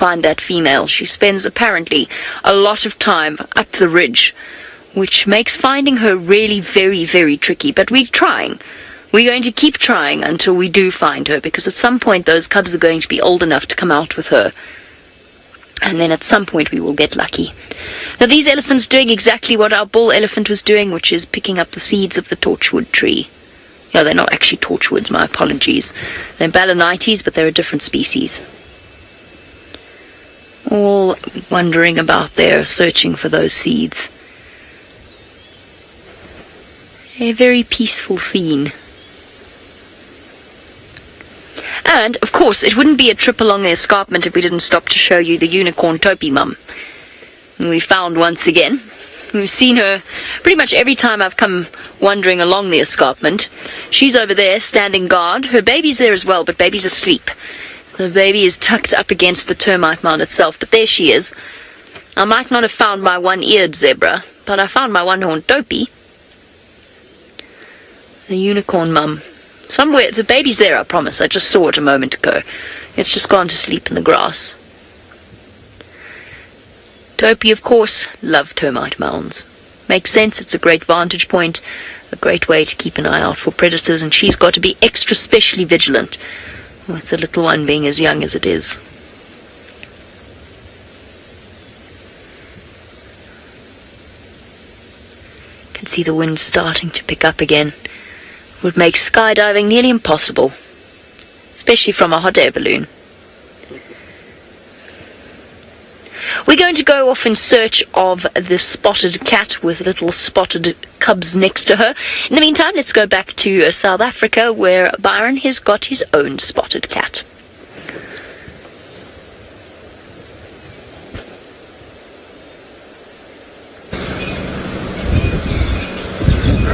find that female. She spends apparently a lot of time up the ridge, which makes finding her really very, very tricky. But we're trying. We're going to keep trying until we do find her, because at some point those cubs are going to be old enough to come out with her. And then at some point we will get lucky. Now these elephants doing exactly what our bull elephant was doing, which is picking up the seeds of the torchwood tree. No, they're not actually torchwoods, my apologies. They're balanites, but they're a different species. All wandering about there, searching for those seeds. A very peaceful scene. And, of course, it wouldn't be a trip along the escarpment if we didn't stop to show you the unicorn Topi mum. We found once again. We've seen her pretty much every time I've come wandering along the escarpment. She's over there, standing guard. Her baby's there as well, but baby's asleep. The baby is tucked up against the termite mound itself, but there she is. I might not have found my one-eared zebra, but I found my one-horned Topi. The unicorn mum. Somewhere, the baby's there, I promise. I just saw it a moment ago. It's just gone to sleep in the grass. Topi, of course, love termite mounds. Makes sense, it's a great vantage point, a great way to keep an eye out for predators, and she's got to be extra specially vigilant, with the little one being as young as it is. Can see the wind starting to pick up again. Would make skydiving nearly impossible, especially from a hot air balloon. We're going to go off in search of the spotted cat with little spotted cubs next to her. In the meantime, let's go back to South Africa, where Byron has got his own spotted cat.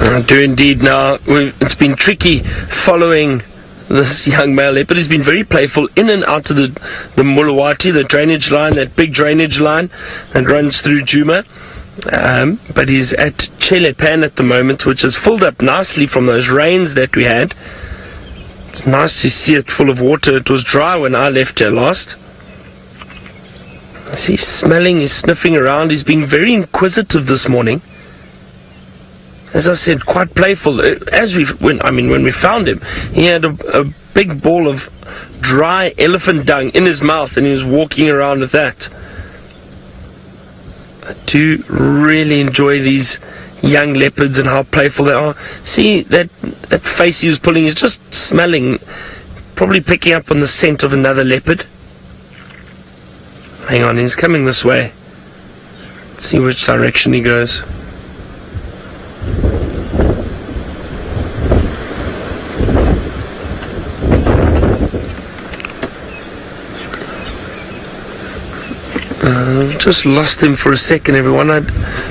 I do indeed. Now, it's been tricky following this young male leopard. He's been very playful in and out of the Mulawati, the drainage line, that big drainage line that runs through Djuma. But he's at Chelepan at the moment, which is filled up nicely from those rains that we had. It's nice to see it full of water. It was dry when I left here last. He's smelling, he's sniffing around. He's been very inquisitive this morning. As I said, quite playful. When we found him, he had a big ball of dry elephant dung in his mouth, and he was walking around with that. I do really enjoy these young leopards and how playful they are. See that face he was pulling, he's just smelling, probably picking up on the scent of another leopard. Hang on, he's coming this way. Let's see which direction he goes. I've just lost him for a second, everyone. I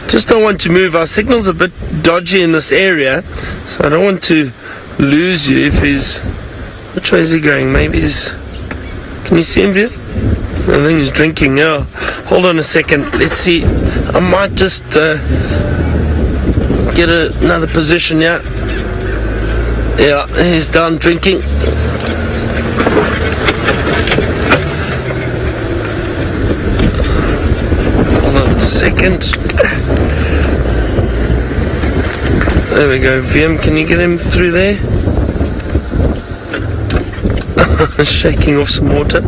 just don't want to move. Our signal's a bit dodgy in this area, so I don't want to lose you if he's... Which way is he going? Maybe he's... Can you see him, View? I think he's drinking now. Hold on a second. Let's see. I might just get another position, yeah. Yeah, he's down drinking. Second. There we go. VM, can you get him through there? Shaking off some water.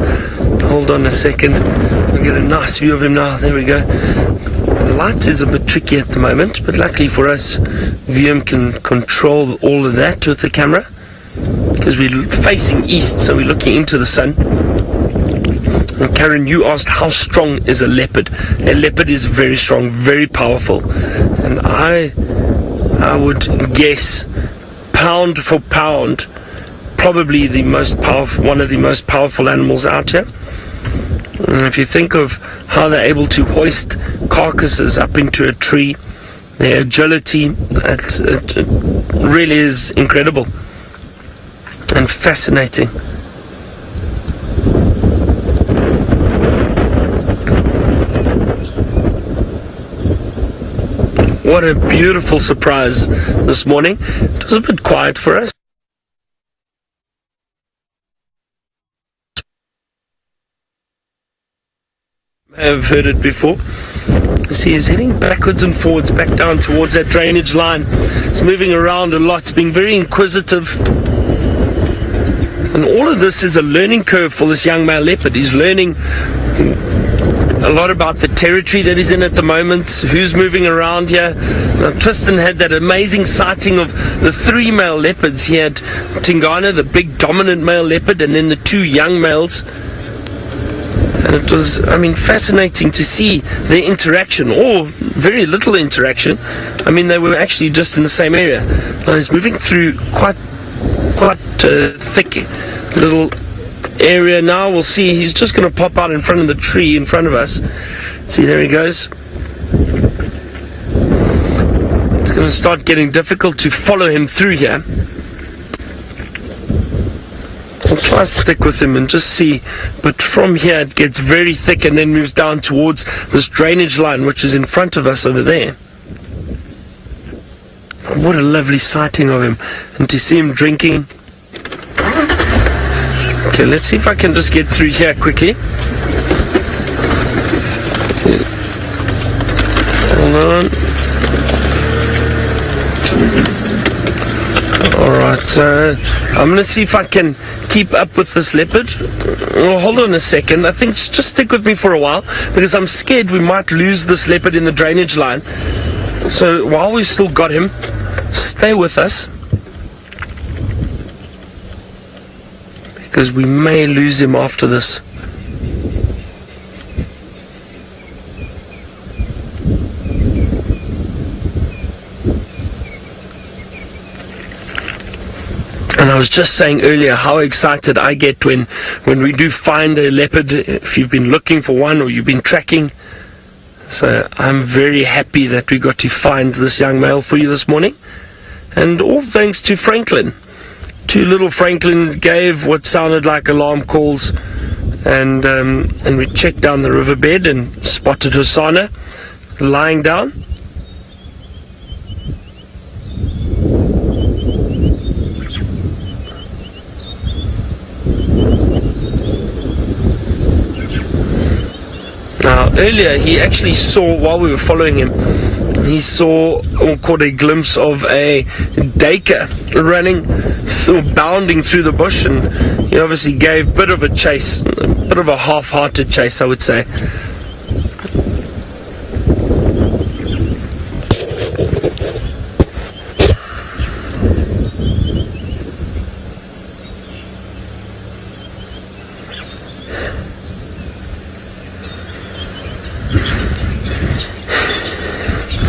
Hold on a second. I'll get a nice view of him now. There we go. The light is a bit tricky at the moment, but luckily for us, VM can control all of that with the camera, because we're facing east, so we're looking into the sun. And Karen, you asked how strong is a leopard. A leopard is very strong, very powerful, and I would guess, pound for pound, probably the most powerful, one of the most powerful animals out here. And if you think of how they're able to hoist carcasses up into a tree, their agility, it really is incredible and fascinating. What a beautiful surprise this morning. It was a bit quiet for us. I have heard it before. See, he's heading backwards and forwards, back down towards that drainage line. It's moving around a lot, being very inquisitive. And all of this is a learning curve for this young male leopard. He's learning a lot about the territory that he's in at the moment, who's moving around here. Now, Tristan had that amazing sighting of the 3 male leopards. He had Tingana, the big dominant male leopard, and then the 2 young males. And it was, fascinating to see their interaction, or very little interaction. They were actually just in the same area. Now he's moving through quite thick little area now. We'll see. He's just going to pop out in front of the tree in front of us. See, there he goes. It's going to start getting difficult to follow him through here. I'll try to stick with him and just see, but from here it gets very thick and then moves down towards this drainage line which is in front of us over there. What a lovely sighting of him, and to see him drinking. Okay, let's see if I can just get through here quickly. Hold on. Alright, I'm going to see if I can keep up with this leopard. Oh, hold on a second. I think just stick with me for a while, because I'm scared we might lose this leopard in the drainage line. So while we've still got him, stay with us, because we may lose him after this. And I was just saying earlier how excited I get when we do find a leopard, if you've been looking for one or you've been tracking. So I'm very happy that we got to find this young male for you this morning. And all thanks to Franklin. Little Franklin gave what sounded like alarm calls, and we checked down the riverbed and spotted Hosana lying down. Now, earlier he actually saw, while we were following him, he saw or caught a glimpse of a duiker running or bounding through the bush, and he obviously gave a bit of a chase, a bit of a half-hearted chase, I would say.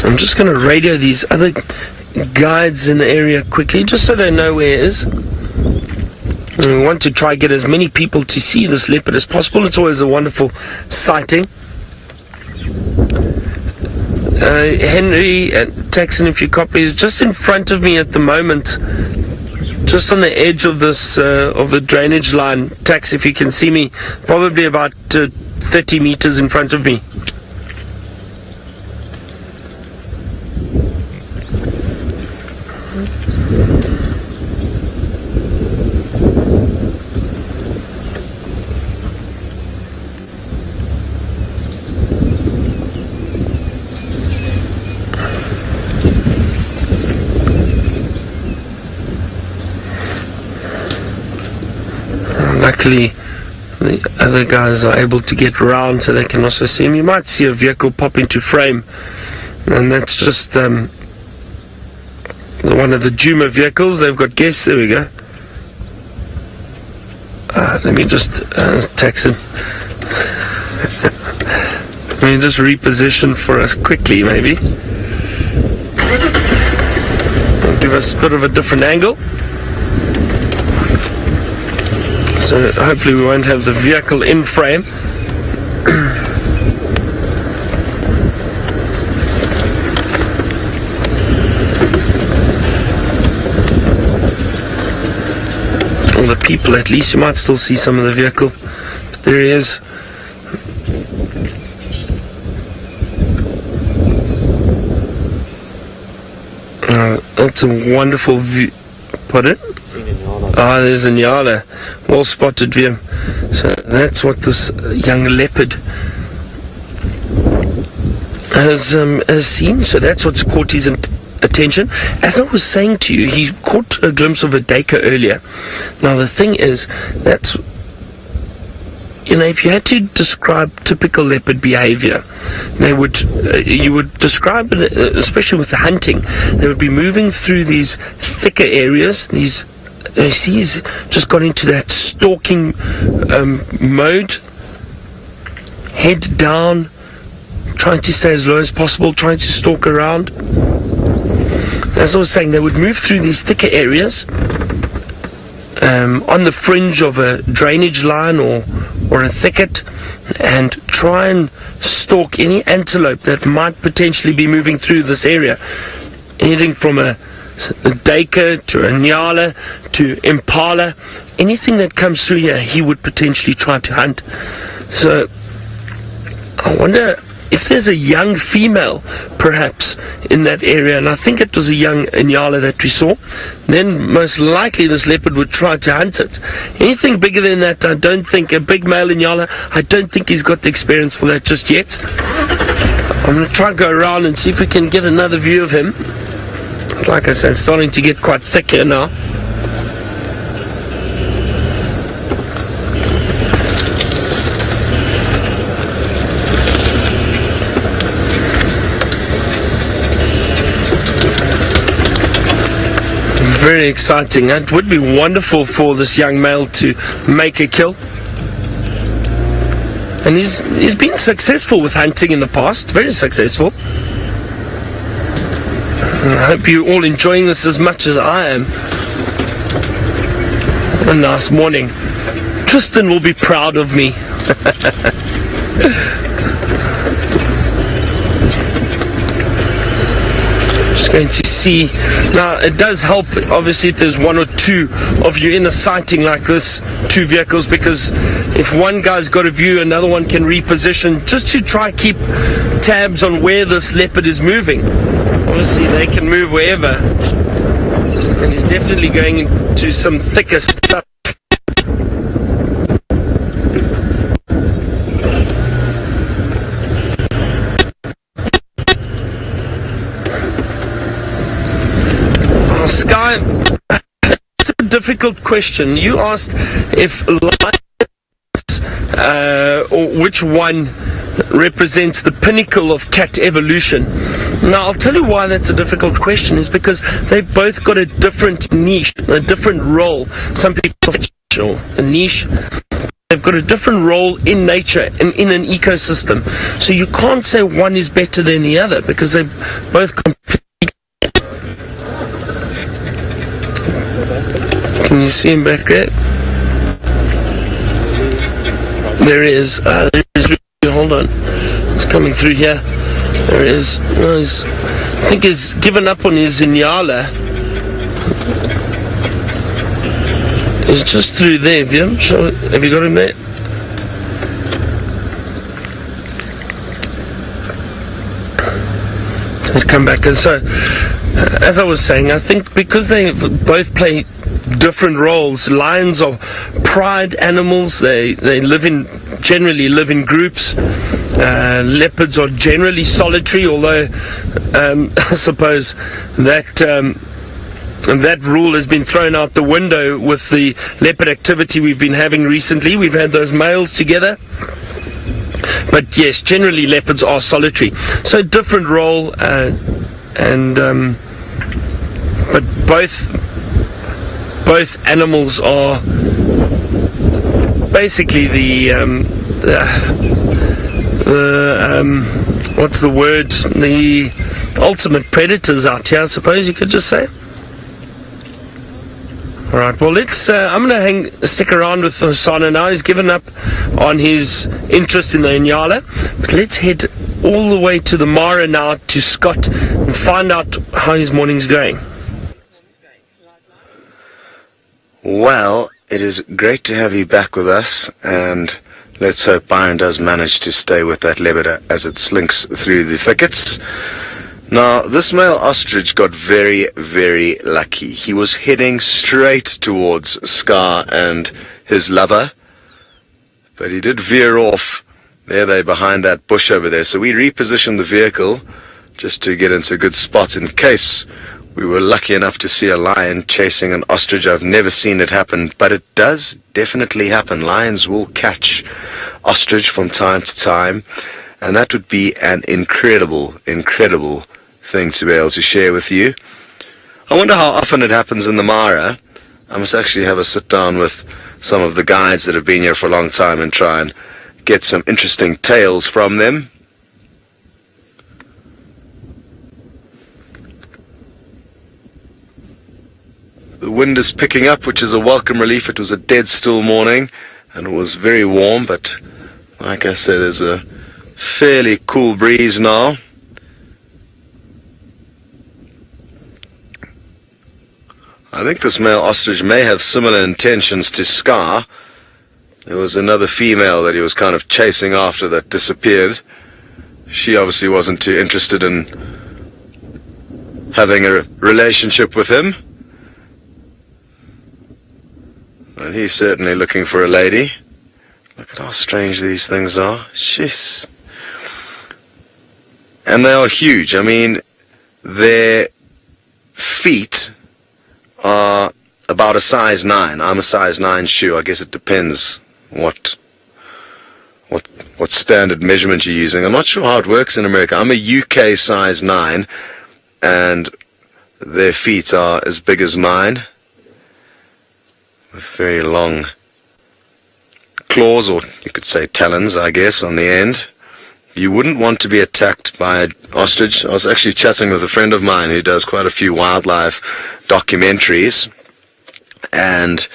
I'm just going to radio these other guides in the area quickly, just so they know where it is. And we want to try get as many people to see this leopard as possible. It's always a wonderful sighting. Henry and Texan, if you copy, is just in front of me at the moment, just on the edge of this of the drainage line. Tex, if you can see me, probably about 30 meters in front of me. Luckily, the other guys are able to get around so they can also see him. You might see a vehicle pop into frame, and that's just one of the Djuma vehicles. They've got guests. There we go. Let me just Texan. Let me just reposition for us quickly, maybe. It'll give us a bit of a different angle. So hopefully we won't have the vehicle in frame. Or the people, at least. You might still see some of the vehicle. But there he is. That's a wonderful view. Put it? There's a Nyala. Well spotted view. So that's what this young leopard has seen. So that's what's caught his attention. As I was saying to you, he caught a glimpse of a duiker earlier. Now the thing is, that's, if you had to describe typical leopard behavior, you would describe it, especially with the hunting, they would be moving through these thicker areas. You see, he's just got into that stalking mode, head down, trying to stay as low as possible, trying to stalk around. As I was saying, they would move through these thicker areas on the fringe of a drainage line or a thicket, and try and stalk any antelope that might potentially be moving through this area. Anything from a duiker to a nyala to impala, anything that comes through here, he would potentially try to hunt. So I wonder if there's a young female perhaps in that area, and I think it was a young nyala that we saw, then most likely this leopard would try to hunt it. Anything bigger than that, I don't think, a big male nyala, I don't think he's got the experience for that just yet. I'm going to try and go around and see if we can get another view of him. Like I said, it's starting to get quite thick here now. Very exciting. It would be wonderful for this young male to make a kill. And he's been successful with hunting in the past, very successful. I hope you're all enjoying this as much as I am. What a nice morning. Tristan will be proud of me. Just going to see. Now, it does help, obviously, if there's one or two of you in a sighting like this, two vehicles, because if one guy's got a view, another one can reposition, just to try and keep tabs on where this leopard is moving. Obviously, they can move wherever, and he's definitely going into some thicker stuff. Sky, it's a difficult question. You asked if lions, or which one represents the pinnacle of cat evolution. Now, I'll tell you why that's a difficult question, is because they've both got a different niche, a different role. Some people have a niche. They've got a different role in nature and in an ecosystem. So you can't say one is better than the other, because they're both completely. Can you see him back there? There he is. There he is. Hold on. He's coming through here. There he is. Oh, I think he's given up on his nyala. He's just through there, have you got him there? He's come back. And so, as I was saying, I think because they both play different roles, lions are pride animals. They generally live in groups. Leopards are generally solitary, although I suppose that rule has been thrown out the window with the leopard activity we've been having recently. We've had those males together. But yes, generally leopards are solitary. So different role, but both animals are basically the what's the word? The ultimate predators out here, I suppose you could just say. Alright, well I'm going to stick around with Hosana now. He's given up on his interest in the nyala. But let's head all the way to the Mara now, to Scott, and find out how his morning's going. Well, it is great to have you back with us, and let's hope Byron does manage to stay with that leopard as it slinks through the thickets. Now, this male ostrich got very, very lucky. He was heading straight towards Scar and his lover, but he did veer off There they're behind that bush over there. So we repositioned the vehicle just to get into a good spot in case we were lucky enough to see a lion chasing an ostrich. I've never seen it happen, but it does definitely happen. Lions will catch ostrich from time to time, and that would be an incredible, incredible thing to be able to share with you. I wonder how often it happens in the Mara. I must actually have a sit down with some of the guides that have been here for a long time and try and get some interesting tales from them. The wind is picking up, which is a welcome relief. It was a dead still morning and it was very warm, but like I say, there's a fairly cool breeze now. I think this male ostrich may have similar intentions to Scar. There was another female that he was kind of chasing after that disappeared. She obviously wasn't too interested in having a relationship with him. And he's certainly looking for a lady. Look at how strange these things are. Jeez. And they are huge. I mean, their feet are about a size 9. I'm a size 9 shoe. I guess it depends what standard measurement you're using. I'm not sure how it works in America. I'm a UK size 9, and their feet are as big as mine, with very long claws, or you could say talons, I guess, on the end. You wouldn't want to be attacked by an ostrich. I was actually chatting with a friend of mine who does quite a few wildlife documentaries, and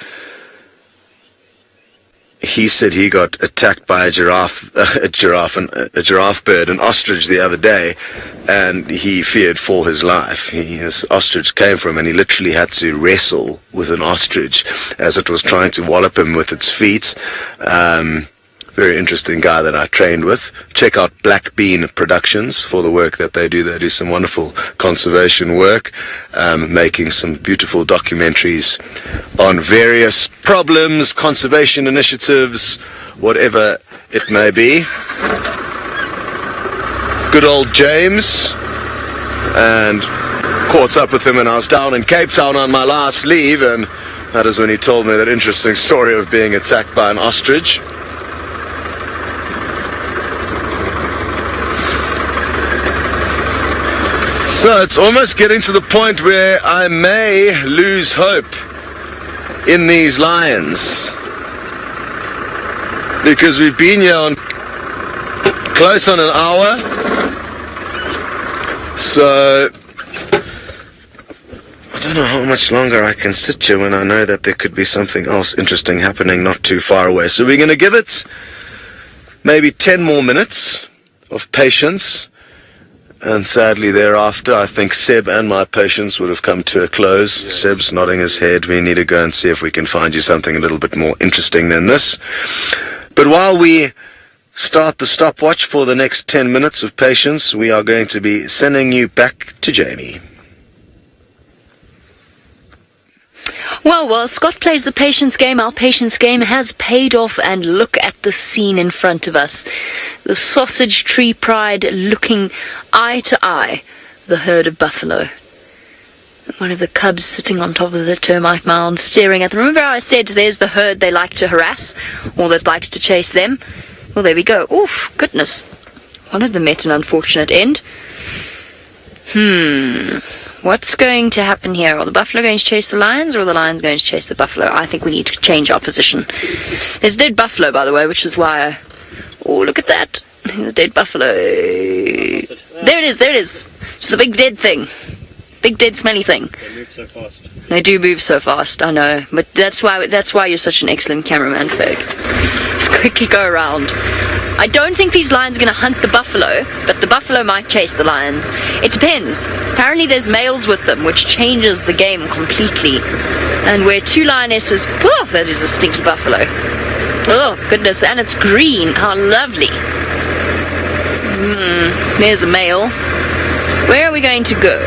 he said he got attacked by a giraffe bird, an ostrich, the other day, and he feared for his life. This ostrich came for him, and he literally had to wrestle with an ostrich as it was trying to wallop him with its feet. Very interesting guy that I trained with. Check out Black Bean Productions for the work that they do. They do some wonderful conservation work, making some beautiful documentaries on various problems, conservation initiatives, whatever it may be. Good old James, and caught up with him when I was down in Cape Town on my last leave, and that is when he told me that interesting story of being attacked by an ostrich. So it's almost getting to the point where I may lose hope in these lions, because we've been here on close on an hour. So I don't know how much longer I can sit here when I know that there could be something else interesting happening not too far away. So we're going to give it maybe 10 more minutes of patience. And sadly thereafter, I think Seb and my patience would have come to a close. Yes. Seb's nodding his head. We need to go and see if we can find you something a little bit more interesting than this. But while we start the stopwatch for the next 10 minutes of patience, we are going to be sending you back to Jamie. Well, while Scott plays the patience game, our patience game has paid off, and look at the scene in front of us. The sausage tree pride looking eye to eye, the herd of buffalo. One of the cubs sitting on top of the termite mound, staring at them. Remember how I said there's the herd they like to harass, or that likes to chase them? Well, there we go. Oof, goodness. One of them met an unfortunate end. What's going to happen here? Are the buffalo going to chase the lions, or are the lions going to chase the buffalo? I think we need to change our position. There's a dead buffalo, by the way, which is why I... Oh, look at that. The dead buffalo. There it is, there it is. It's the big dead thing. Big dead smelly thing. They move so fast. They do move so fast, I know. But that's why you're such an excellent cameraman, Ferg. Let's quickly go around. I don't think these lions are going to hunt the buffalo, but the buffalo might chase the lions. It depends. Apparently there's males with them, which changes the game completely. And where 2 lionesses... Oh, that is a stinky buffalo. Oh, goodness, and it's green. How lovely. There's a male. Where are we going to go?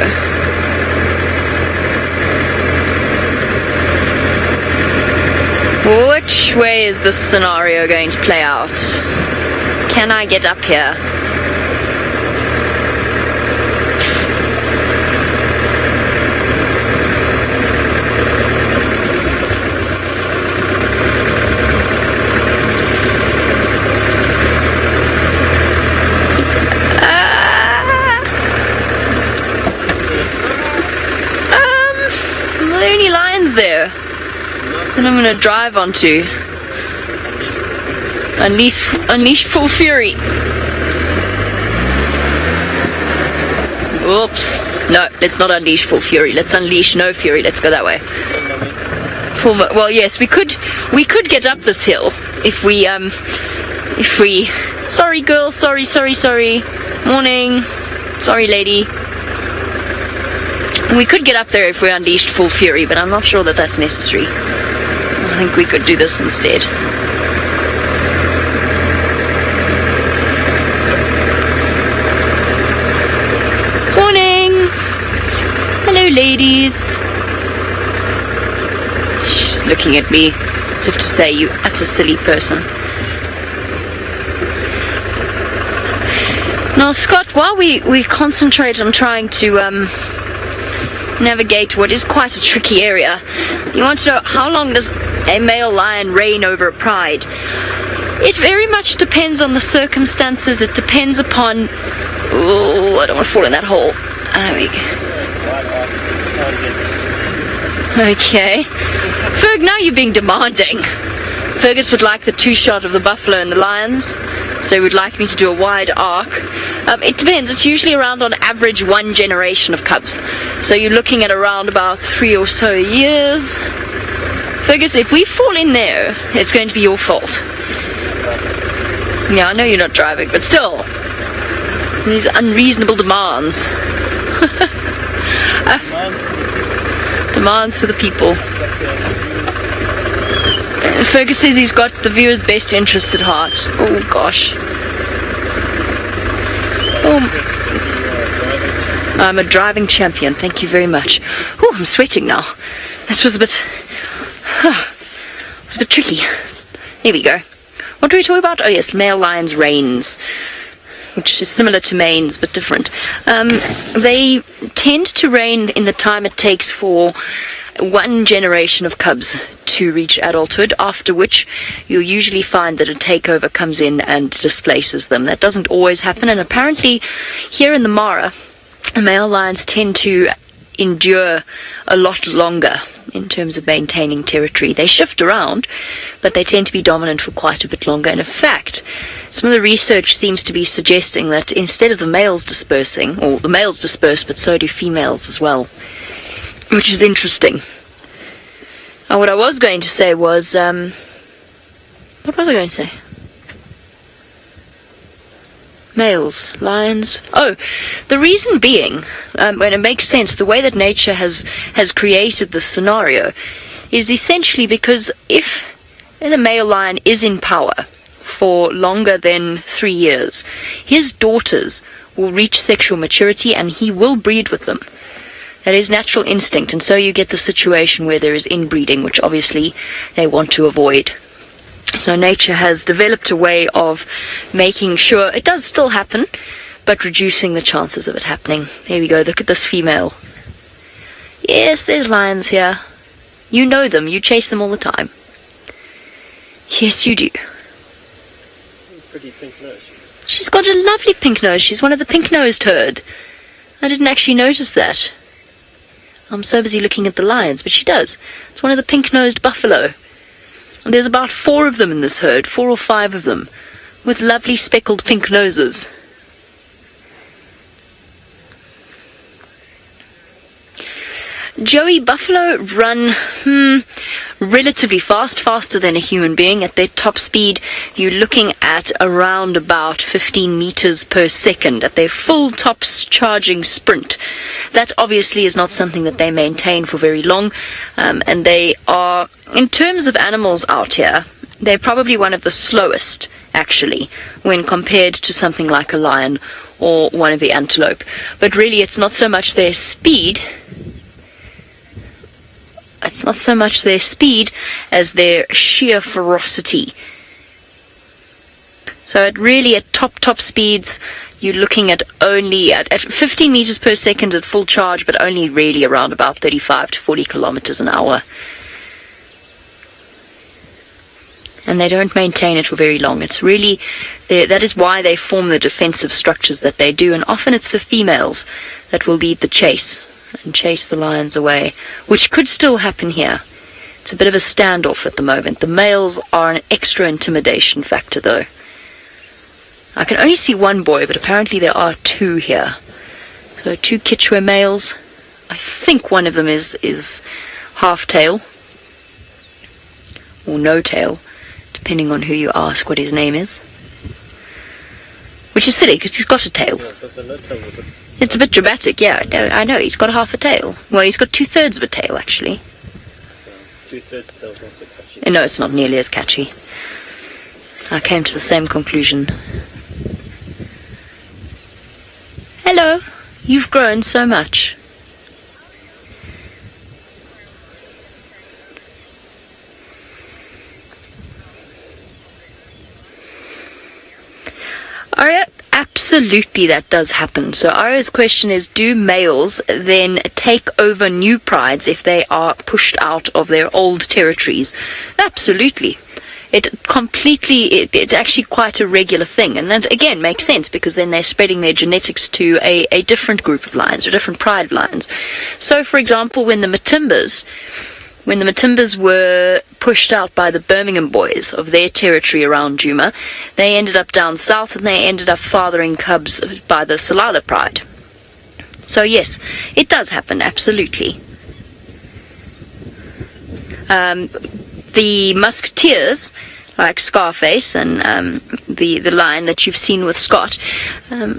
Which way is this scenario going to play out? Can I get up here? Are there any lions there? Then I'm gonna drive onto. Unleash full fury. Oops. No, let's not unleash full fury. Let's unleash no fury. Let's go that way. Well, yes, we could get up this hill if we. Sorry, girl. Sorry. Morning. Sorry, lady. We could get up there if we unleashed full fury, but I'm not sure that that's necessary. I think we could do this instead. Hello, ladies. She's looking at me as if to say, you utter silly person. Now, Scott, while we concentrate on trying to navigate what is quite a tricky area, you want to know how long does a male lion reign over a pride? It very much depends on the circumstances. It depends upon... Oh, I don't want to fall in that hole. There we go. Okay. Ferg, now you're being demanding. Fergus would like the two-shot of the buffalo and the lions, so he would like me to do a wide arc. It depends. It's usually around, on average, 1 generation of cubs. So you're looking at around about 3 or so years. Fergus, if we fall in there, it's going to be your fault. Yeah, I know you're not driving, but still. These unreasonable demands. Demands for the people. Fergus says he's got the viewer's best interest at heart. Oh gosh. Oh. I'm a driving champion, thank you very much. Oh, I'm sweating now. That was a bit... it was a bit tricky. Here we go. What do we talk about? Oh yes, male lions' reigns, which is similar to manes but different. They tend to reign in the time it takes for 1 generation of cubs to reach adulthood, after which you'll usually find that a takeover comes in and displaces them. That doesn't always happen, and apparently here in the Mara, male lions tend to endure a lot longer in terms of maintaining territory. They shift around, but they tend to be dominant for quite a bit longer. And in fact, some of the research seems to be suggesting that instead of the males dispersing, or the males disperse, but so do females as well, which is interesting. What I was going to say was, what was I going to say? Males, lions. Oh, the reason being, when it makes sense, the way that nature has created this scenario is essentially because if the male lion is in power for longer than 3 years, his daughters will reach sexual maturity and he will breed with them. That is natural instinct, and so you get the situation where there is inbreeding, which obviously they want to avoid. So nature has developed a way of making sure it does still happen, but reducing the chances of it happening. There we go, look at this female. Yes, there's lions here. You know them, you chase them all the time. Yes, you do. Pretty pink nose. She's got a lovely pink nose. She's one of the pink-nosed herd. I didn't actually notice that. I'm so busy looking at the lions, but she does. It's one of the pink-nosed buffalo. And there's about 4 of them in this herd, 4 or 5 of them, with lovely speckled pink noses. Joey, buffalo run relatively fast, faster than a human being. At their top speed, you're looking at around about 15 meters per second at their full top charging sprint. That obviously is not something that they maintain for very long, and they are, in terms of animals out here, they're probably one of the slowest, actually, when compared to something like a lion or one of the antelope. But really, it's not so much their speed. It's not so much their speed as their sheer ferocity. So at top speeds, you're looking at only at 15 meters per second at full charge, but only really around about 35 to 40 kilometers an hour. And they don't maintain it for very long. It's really, that is why they form the defensive structures that they do, and often it's the females that will lead the chase and chase the lions away, which could still happen here. It's a bit of a standoff at the moment. The males are an extra intimidation factor, though. I can only see one boy, but apparently there are two here. So 2 Chitwa males. I think one of them is half tail, or no tail, depending on who you ask what his name is. Which is silly, because he's got a tail. It's a bit dramatic, yeah. I know, he's got half a tail. Well, he's got 2/3 of a tail, actually. 2/3 tail's not so catchy. No, it's not nearly as catchy. I came to the same conclusion. Hello, you've grown so much. Aria, absolutely that does happen. So Aria's question is, do males then take over new prides if they are pushed out of their old territories? Absolutely. It's actually quite a regular thing, and that again makes sense, because then they're spreading their genetics to a different group of lions, or different pride of lions. So for example, when the Matimbas were pushed out by the Birmingham boys of their territory around Djuma, they ended up down south, and they ended up fathering cubs by the Salala pride. So yes, it does happen, absolutely. The musketeers, like Scarface and the lion that you've seen with Scott,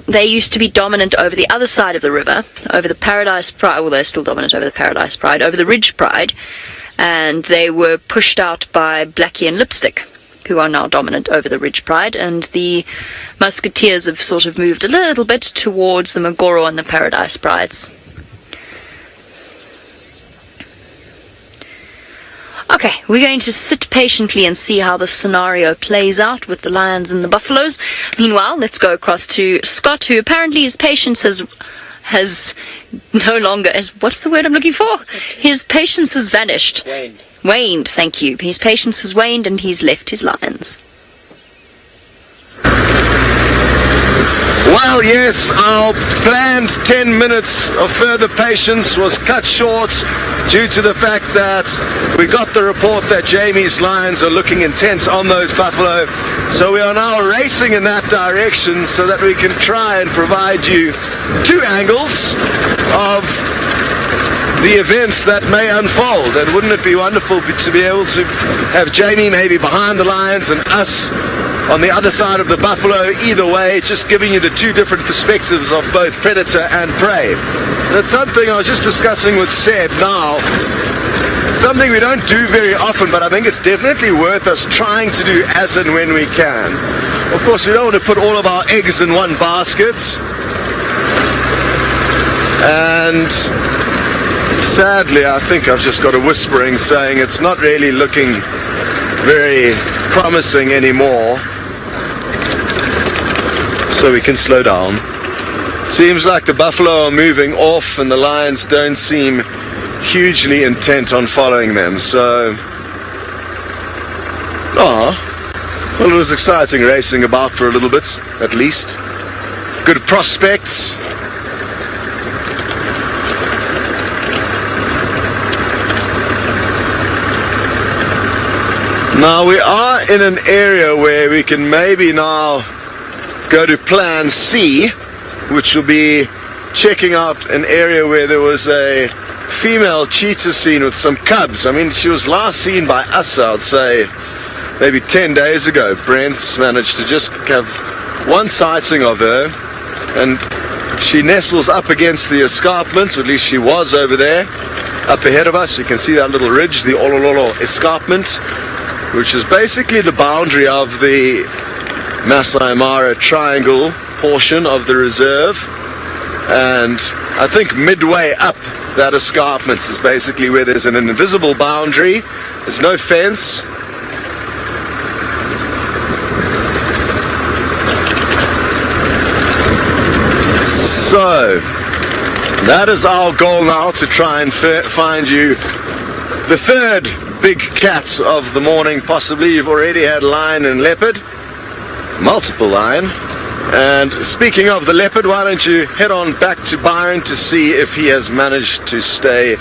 they used to be dominant over the other side of the river, over the Paradise Pride. Well, they're still dominant over the Paradise Pride, over the Ridge Pride, and they were pushed out by Blackie and Lipstick, who are now dominant over the Ridge Pride, and the musketeers have sort of moved a little bit towards the Magoro and the Paradise Prides. Okay, we're going to sit patiently and see how the scenario plays out with the lions and the buffaloes. Meanwhile, let's go across to Scott, who apparently his patience has no longer, what's the word I'm looking for? His patience has vanished. Waned, thank you. His patience has waned, and he's left his lions. Well, yes, our planned 10 minutes of further patience was cut short due to the fact that we got the report that Jamie's lions are looking intent on those buffalo. So we are now racing in that direction so that we can try and provide you 2 angles of the events that may unfold. And wouldn't it be wonderful to be able to have Jamie maybe behind the lions and us on the other side of the buffalo? Either way, just giving you the 2 different perspectives of both predator and prey. That's something I was just discussing with Seb now. Something we don't do very often, but I think it's definitely worth us trying to do as and when we can. Of course, we don't want to put all of our eggs in one basket. And sadly, I think I've just got a whispering saying it's not really looking very promising anymore. So we can slow down. Seems like the buffalo are moving off and the lions don't seem hugely intent on following them. So, well, it was exciting racing about for a little bit, at least. Good prospects. Now we are in an area where we can maybe now go to plan C, which will be checking out an area where there was a female cheetah seen with some cubs. I mean, she was last seen by us, I'd say, maybe 10 days ago. Brent's managed to just have one sighting of her, and she nestles up against the escarpments, or at least she was over there, up ahead of us. You can see that little ridge, the Olololo escarpment, which is basically the boundary of the Masai Mara triangle portion of the reserve. And I think midway up that escarpment is basically where there's an invisible boundary. There's no fence. So, that is our goal now, to try and find you the third big cat of the morning, possibly. You've already had lion and leopard, multiple lion. And speaking of the leopard, why don't you head on back to Byron to see if he has managed to stay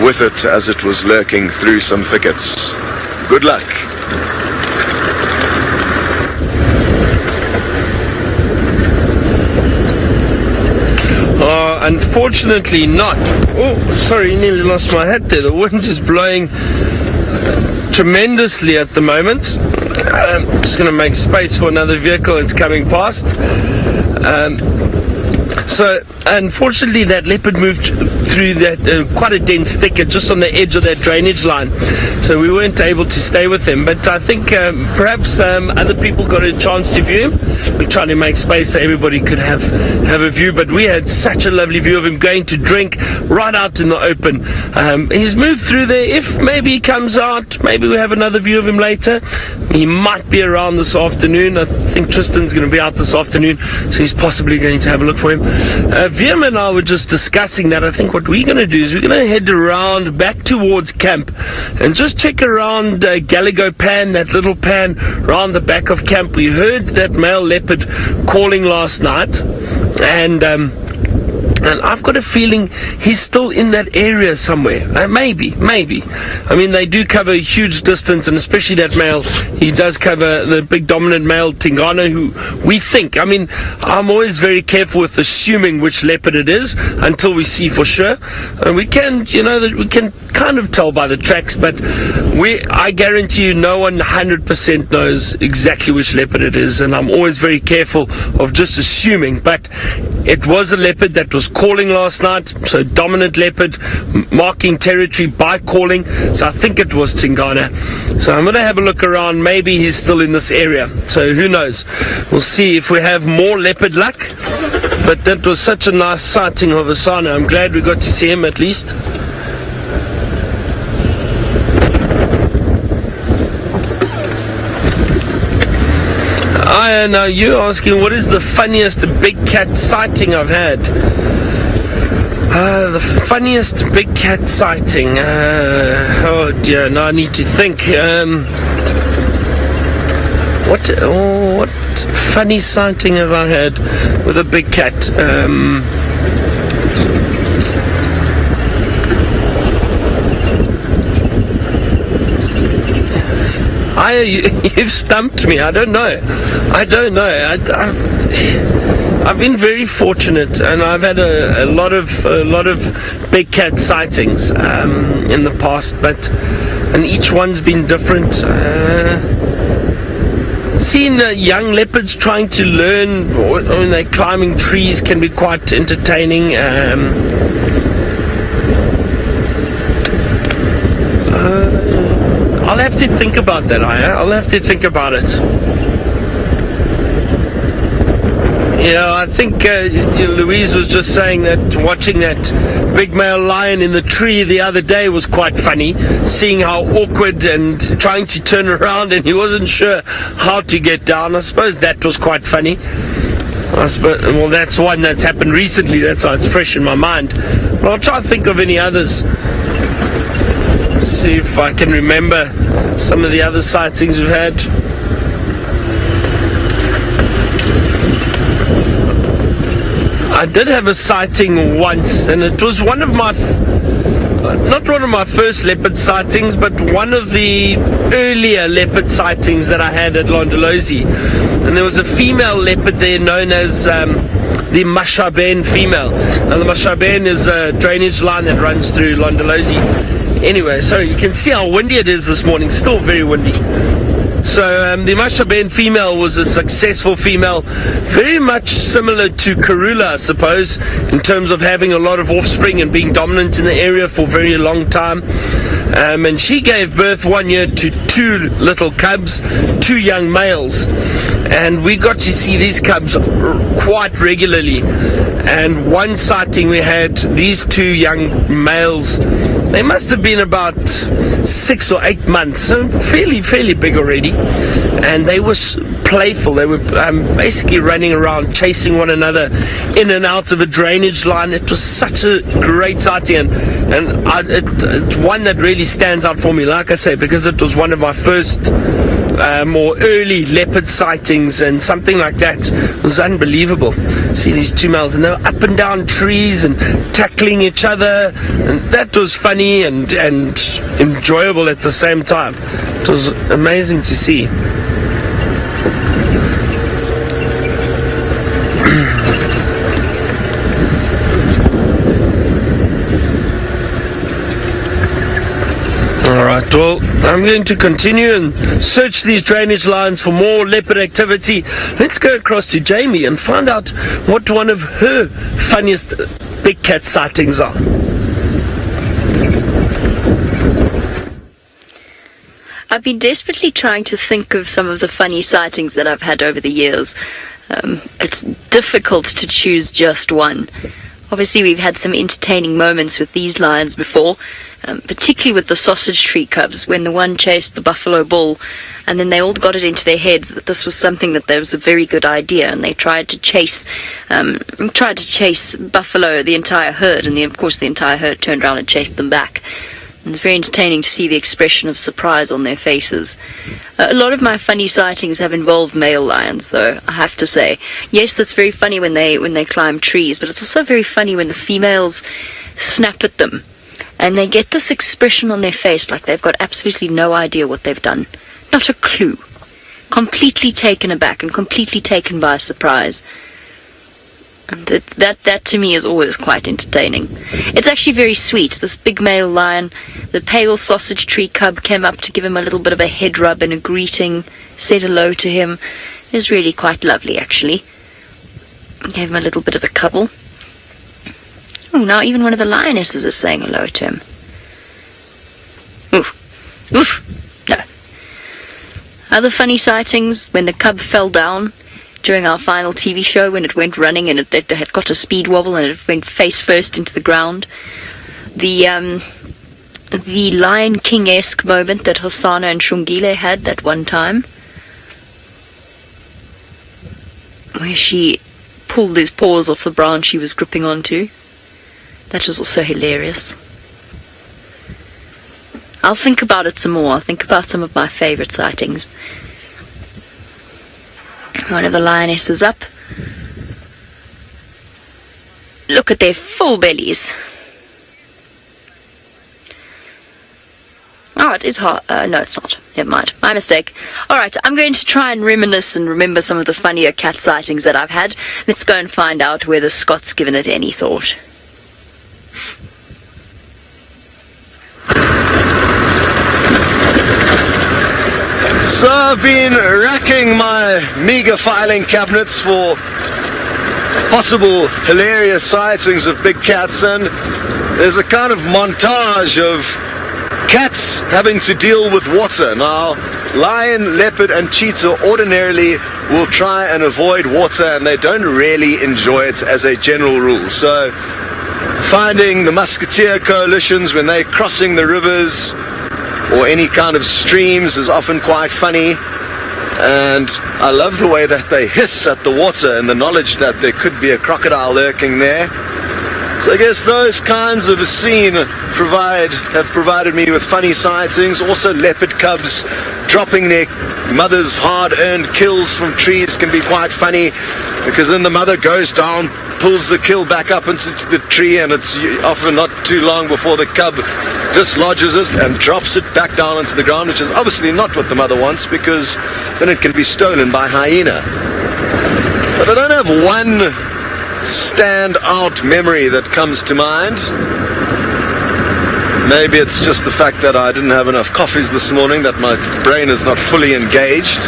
with it as it was lurking through some thickets. Good luck. Unfortunately not. Oh, sorry, nearly lost my hat there. The wind is blowing tremendously at the moment. I'm just going to make space for another vehicle that's coming past. So unfortunately that leopard moved through that quite a dense thicket just on the edge of that drainage line, so we weren't able to stay with him. But I think perhaps other people got a chance to view him. We're trying to make space so everybody could have a view, but we had such a lovely view of him going to drink right out in the open. He's moved through there. If maybe he comes out, maybe we have another view of him later. He might be around this afternoon. I think Tristan's going to be out this afternoon, so he's possibly going to have a look for him. Viam and I were just discussing that. I think what we're going to do is we're going to head around back towards camp and just check around Gallego Pan, that little pan around the back of camp. We heard that male leopard calling last night, and I've got a feeling he's still in that area somewhere. Maybe. I mean, they do cover a huge distance, and especially that male, he does cover the big dominant male Tingana, who we think, I mean, I'm always very careful with assuming which leopard it is until we see for sure. And we can, we can kind of tell by the tracks, but I guarantee you no one 100% knows exactly which leopard it is, and I'm always very careful of just assuming. But it was a leopard that was calling last night, so dominant leopard, marking territory by calling, so I think it was Tingana. So I'm going to have a look around. Maybe he's still in this area, so who knows. We'll see if we have more leopard luck. But that was such a nice sighting of Hosana. I'm glad we got to see him at least. Now you're asking, what is the funniest big cat sighting I've had? The funniest big cat sighting. Oh dear, now I need to think. What funny sighting have I had with a big cat? You've stumped me. I don't know. I've been very fortunate, and I've had a lot of big cat sightings in the past, and each one's been different. Seeing young leopards trying to learn when they're climbing trees can be quite entertaining. I'll have to think about that, I'll have to think about it. I think Louise was just saying that watching that big male lion in the tree the other day was quite funny, seeing how awkward and trying to turn around and he wasn't sure how to get down. I suppose that was quite funny. Well, that's one that's happened recently, that's why it's fresh in my mind. But I'll try and think of any others. See if I can remember some of the other sightings we've had. I did have a sighting once, and it was one of my, not one of my first leopard sightings, but one of the earlier leopard sightings that I had at Londolozi. And there was a female leopard there known as the Mashaben female. Now the Mashaben is a drainage line that runs through Londolozi. Anyway, so you can see how windy it is this morning, still very windy. So the Mashaben female was a successful female, very much similar to Karula, I suppose, in terms of having a lot of offspring and being dominant in the area for a very long time. And she gave birth 1 year to 2 little cubs, 2 young males. And we got to see these cubs quite regularly. And one sighting we had, these 2 young males, they must have been about 6 or 8 months, so fairly big already. And they were playful. They were basically running around, chasing one another in and out of a drainage line. It was such a great sighting, and it's one that really stands out for me, like I say, because it was one of my first more early leopard sightings, and something like that was unbelievable. See these two males, and they were up and down trees and tackling each other, and that was funny and enjoyable at the same time. It was amazing to see. Alright, well, I'm going to continue and search these drainage lines for more leopard activity. Let's go across to Jamie and find out what one of her funniest big cat sightings are. I've been desperately trying to think of some of the funny sightings that I've had over the years. It's difficult to choose just one. Obviously, we've had some entertaining moments with these lions before, particularly with the sausage tree cubs, when the one chased the buffalo bull, and then they all got it into their heads that this was something that was a very good idea, and they tried to chase buffalo, the entire herd, and of course the entire herd turned around and chased them back. And it's very entertaining to see the expression of surprise on their faces. A lot of my funny sightings have involved male lions, though, I have to say. Yes, that's very funny when they climb trees, but it's also very funny when the females snap at them, and they get this expression on their face like they've got absolutely no idea what they've done. Not a clue. Completely taken aback and completely taken by surprise. And that to me is always quite entertaining. It's actually very sweet. This big male lion, the pale sausage tree cub, came up to give him a little bit of a head rub and a greeting, said hello to him. It was really quite lovely, actually. Gave him a little bit of a cuddle. Oh, now even one of the lionesses is saying hello to him. Oof. Oof. No. Other funny sightings, when the cub fell down during our final TV show, when it went running and it had got a speed wobble and it went face first into the ground. The Lion King-esque moment that Hosana and Shungile had that one time, where she pulled his paws off the branch she was gripping onto. That was also hilarious. I'll think about it some more. I'll think about some of my favourite sightings. One of the lionesses up. Look at their full bellies. Oh, it is hot. No, it's not. Never mind. My mistake. Alright, I'm going to try and reminisce and remember some of the funnier cat sightings that I've had. Let's go and find out whether Scott's given it any thought. So I've been racking my meager filing cabinets for possible hilarious sightings of big cats, and there's a kind of montage of cats having to deal with water. Now, lion, leopard and cheetah ordinarily will try and avoid water, and they don't really enjoy it as a general rule. So finding the musketeer coalitions when they're crossing the rivers or any kind of streams is often quite funny, and I love the way that they hiss at the water and the knowledge that there could be a crocodile lurking there. So I guess those kinds of a scene have provided me with funny sightings. Also leopard cubs dropping their mother's hard-earned kills from trees can be quite funny, because then the mother goes down, pulls the kill back up into the tree, and it's often not too long before the cub dislodges it and drops it back down into the ground, which is obviously not what the mother wants, because then it can be stolen by hyena. But I don't have one stand-out memory that comes to mind. Maybe it's just the fact that I didn't have enough coffees this morning, that my brain is not fully engaged.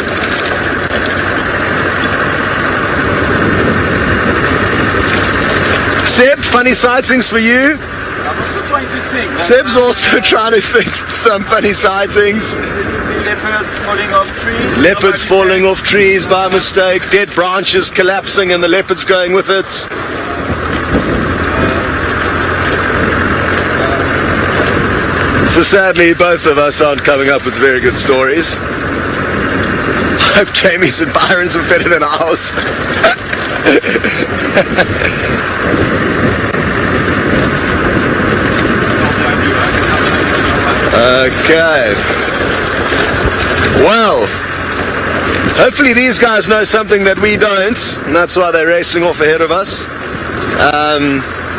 Seb, funny sightings for you? I'm also trying to think. Seb's also trying to think some funny sightings. Leopards falling off trees. Leopards falling off trees by mistake, dead branches collapsing and the leopards going with it. So sadly, both of us aren't coming up with very good stories. hope Jamie's and Byron's were better than ours. Okay. Well, hopefully these guys know something that we don't, and that's why they're racing off ahead of us.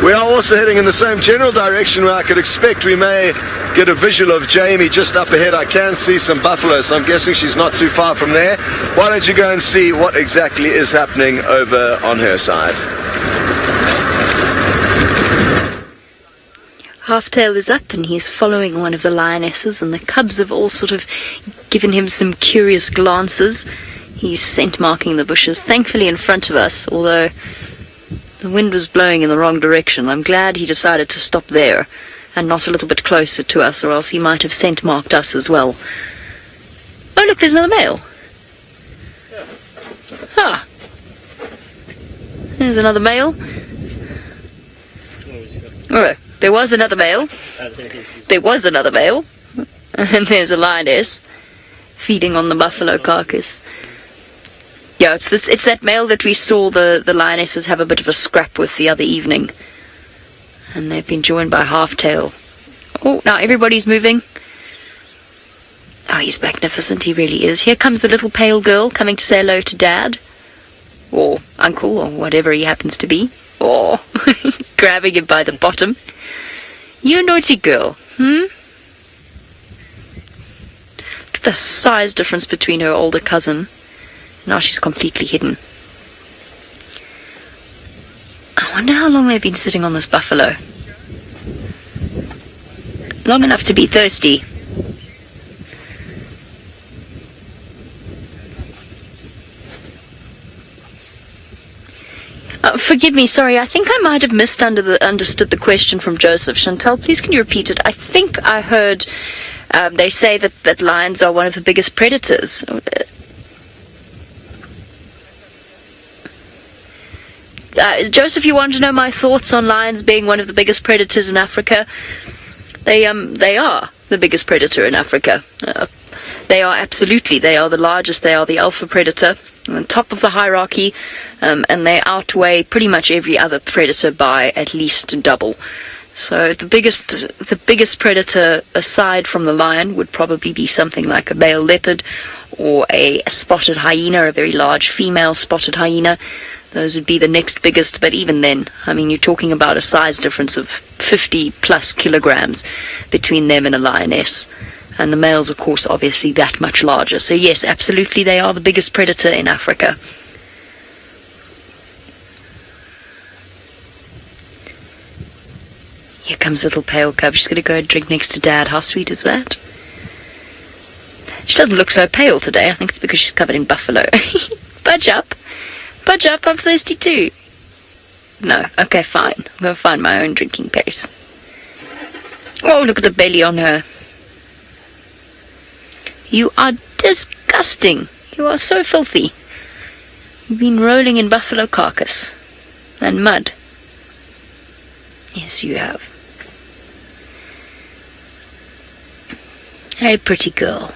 We are also heading in the same general direction where I could expect we may get a visual of Jamie just up ahead. I can see some buffalo, so I'm guessing she's not too far from there. Why don't you go and see what exactly is happening over on her side? Halftail is up and he's following one of the lionesses, and the cubs have all sort of given him some curious glances. He's scent marking the bushes, thankfully in front of us, although the wind was blowing in the wrong direction. I'm glad he decided to stop there and not a little bit closer to us, or else he might have scent marked us as well. Oh look, there's another male. Ah, there's another male. Oh, there was another male. There was another male. And there's a lioness feeding on the buffalo carcass. Yeah, it's that male that we saw the lionesses have a bit of a scrap with the other evening. And they've been joined by Halftail. Oh, now everybody's moving. Oh, he's magnificent, he really is. Here comes the little pale girl coming to say hello to Dad. Or Uncle, or whatever he happens to be. Oh, grabbing him by the bottom. You naughty girl, Look at the size difference between her older cousin. Now she's completely hidden. I wonder how long they've been sitting on this buffalo. Long enough to be thirsty. Forgive me, sorry, I think I might have understood the question from Joseph. Chantal, please can you repeat it? I think I heard they say that lions are one of the biggest predators. Joseph, you want to know my thoughts on lions being one of the biggest predators in Africa? They are the biggest predator in Africa. They are absolutely, they are the largest, they are the alpha predator, on top of the hierarchy, and they outweigh pretty much every other predator by at least double. So the biggest predator aside from the lion would probably be something like a male leopard or a spotted hyena, a very large female spotted hyena. Those would be the next biggest, but even then, I mean, you're talking about a size difference of 50 plus kilograms between them and a lioness. And the males, of course, obviously that much larger. So yes, absolutely, they are the biggest predator in Africa. Here comes little pale cub. She's going to go and drink next to Dad. How sweet is that? She doesn't look so pale today. I think it's because she's covered in buffalo. Budge up. Budge up, I'm thirsty too. No, okay, fine. I'm going to find my own drinking place. Oh, look at the belly on her. You are disgusting. You are so filthy. You've been rolling in buffalo carcass and mud. Yes, you have. Hey, pretty girl.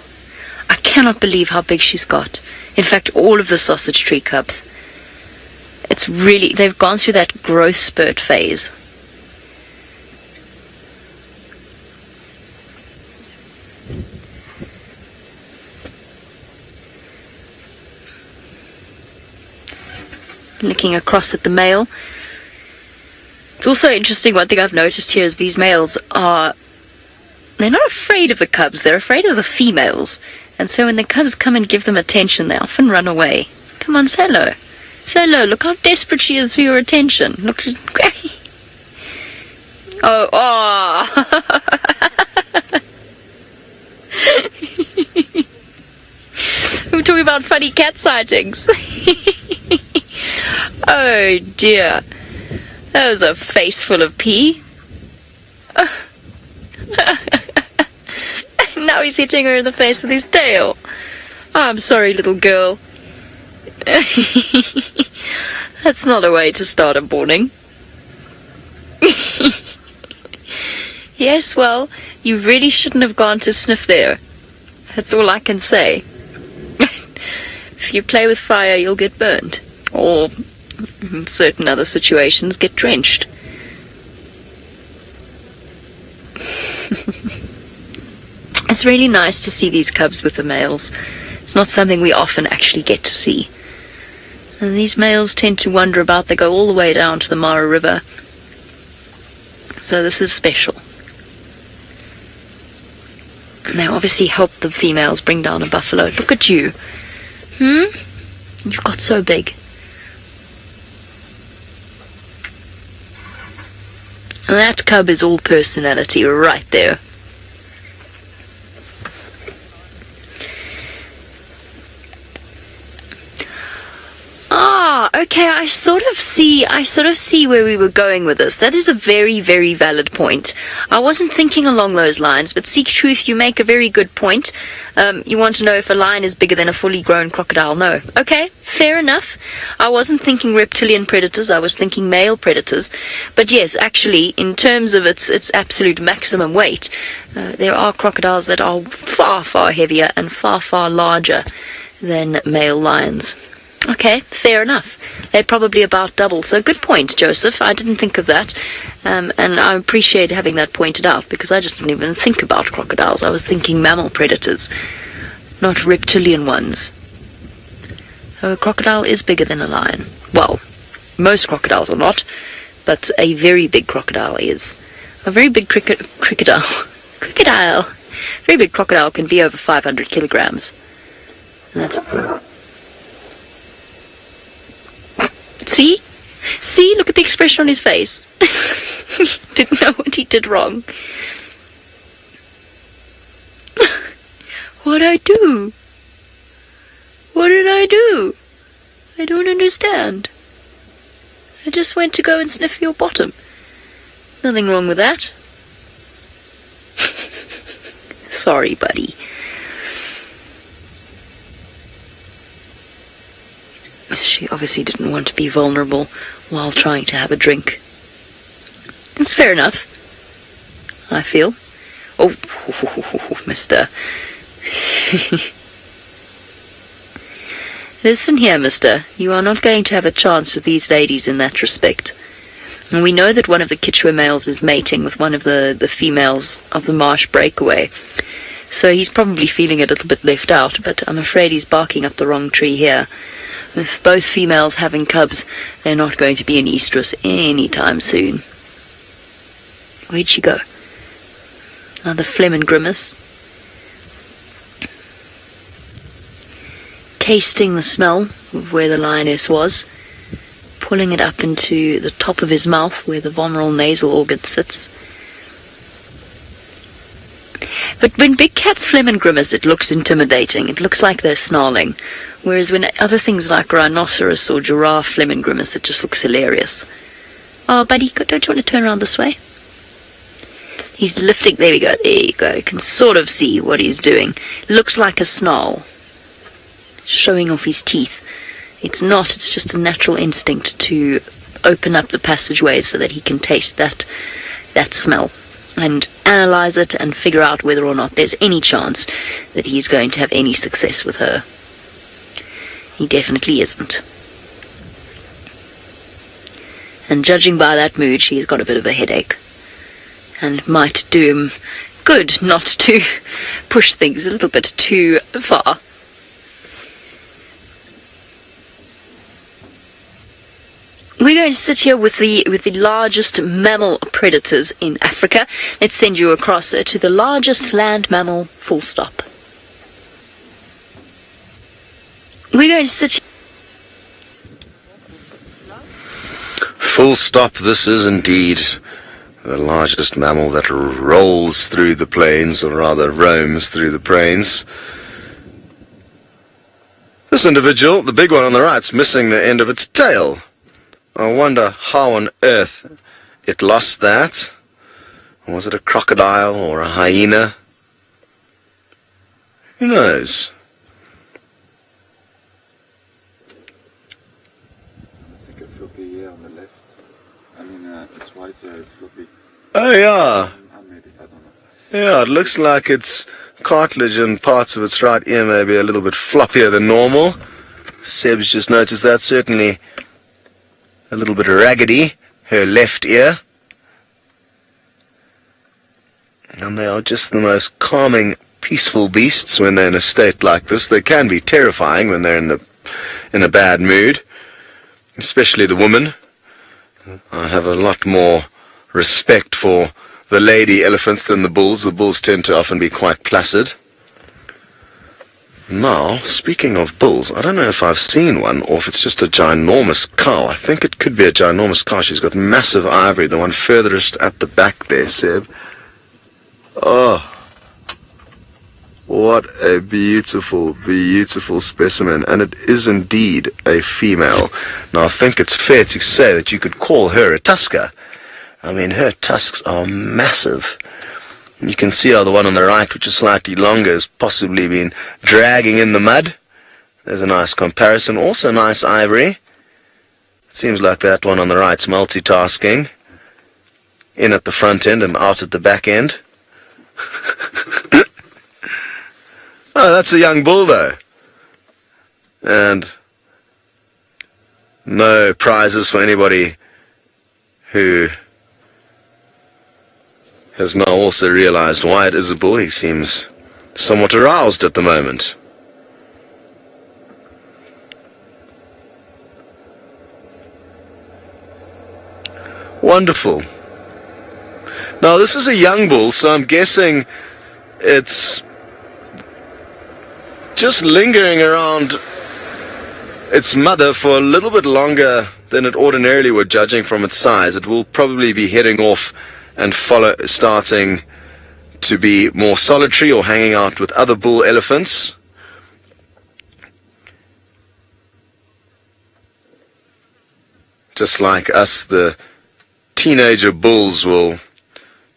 I cannot believe how big she's got. In fact, all of the sausage tree cubs. It's really, they've gone through that growth spurt phase. Looking across at the male. It's also interesting, one thing I've noticed here is these males they're not afraid of the cubs, they're afraid of the females. And so when the cubs come and give them attention, they often run away. Come on, say hello. Say hello, look how desperate she is for your attention. Look. Oh. We were talking about funny cat sightings. Oh dear. That was a face full of pee. Now he's hitting her in the face with his tail. Oh, I'm sorry, little girl. That's not a way to start a morning. Yes, well, you really shouldn't have gone to sniff there. That's all I can say. If you play with fire, you'll get burned. Or, in certain other situations, get drenched. It's really nice to see these cubs with the males. It's not something we often actually get to see. And these males tend to wander about. They go all the way down to the Mara River. So this is special. And they obviously help the females bring down a buffalo. Look at you. You've got so big. And that cub is all personality right there. Okay, I sort of see where we were going with this. That is a very, very valid point. I wasn't thinking along those lines, but Seek Truth, you make a very good point. You want to know if a lion is bigger than a fully grown crocodile? No. Okay, fair enough. I wasn't thinking reptilian predators, I was thinking male predators. But yes, actually, in terms of its absolute maximum weight, there are crocodiles that are far, far heavier and far, far larger than male lions. Okay, fair enough. They're probably about double. So good point, Joseph. I didn't think of that. And I appreciate having that pointed out, because I just didn't even think about crocodiles. I was thinking mammal predators, not reptilian ones. So a crocodile is bigger than a lion. Well, most crocodiles are not, but a very big crocodile is. A very big crocodile. Very big crocodile can be over 500 kilograms. And that's... See, look at the expression on his face. He didn't know what he did wrong. What'd I do? What did I do? I don't understand. I just went to go and sniff your bottom. Nothing wrong with that. Sorry, buddy. She obviously didn't want to be vulnerable while trying to have a drink. It's fair enough, I feel. Oh, mister. Listen here, mister. You are not going to have a chance with these ladies in that respect. And we know that one of the Chitwa males is mating with one of the females of the marsh breakaway. So he's probably feeling a little bit left out, but I'm afraid he's barking up the wrong tree here. With both females having cubs, they're not going to be in estrus anytime soon. Where'd she go? Another phlegm and grimace. Tasting the smell of where the lioness was, pulling it up into the top of his mouth where the vomeral nasal organ sits. But when big cats phlegm and grimace, it looks intimidating. It looks like they're snarling. Whereas when other things like rhinoceros or giraffe phlegm and grimace, it just looks hilarious. Oh, buddy, don't you want to turn around this way? He's lifting. There we go. There you go. You can sort of see what he's doing. Looks like a snarl. Showing off his teeth. It's not. It's just a natural instinct to open up the passageways so that he can taste that smell and analyze it and figure out whether or not there's any chance that he's going to have any success with her. He definitely isn't. And judging by that mood, she's got a bit of a headache. And might do him good not to push things a little bit too far. We're going to sit here with the largest mammal predators in Africa. Let's send you across to the largest land mammal, full stop. We're going to sit here. Full stop, this is indeed the largest mammal that rolls through the plains, or rather roams through the plains. This individual, the big one on the right, is missing the end of its tail. I wonder how on earth it lost that. Was it a crocodile or a hyena? Who knows? I think a floppy here on the left. I mean, it's white there, it's floppy. Oh yeah. Maybe, I don't know. Yeah, it looks like its cartilage and parts of its right ear may be a little bit floppier than normal. Seb's just noticed that, certainly a little bit raggedy, her left ear. And they are just the most calming, peaceful beasts when they're in a state like this. They can be terrifying when they're in a bad mood, especially the woman. I have a lot more respect for the lady elephants than the bulls. The bulls tend to often be quite placid. Now, speaking of bulls, I don't know if I've seen one or if it's just a ginormous cow. I think it could be a ginormous cow. She's got massive ivory, the one furthest at the back there, Seb. Oh, what a beautiful, beautiful specimen. And it is indeed a female. Now, I think it's fair to say that you could call her a tusker. I mean, her tusks are massive. You can see how the one on the right, which is slightly longer, has possibly been dragging in the mud. There's a nice comparison. Also nice ivory. It seems like that one on the right's multitasking. In at the front end and out at the back end. Oh, that's a young bull, though. And no prizes for anybody who has now also realized why it is a bull. He seems somewhat aroused at the moment. Wonderful. Now, this is a young bull, so I'm guessing it's just lingering around its mother for a little bit longer than it ordinarily would, judging from its size. It will probably be heading off and starting to be more solitary or hanging out with other bull elephants. Just like us, the teenager bulls will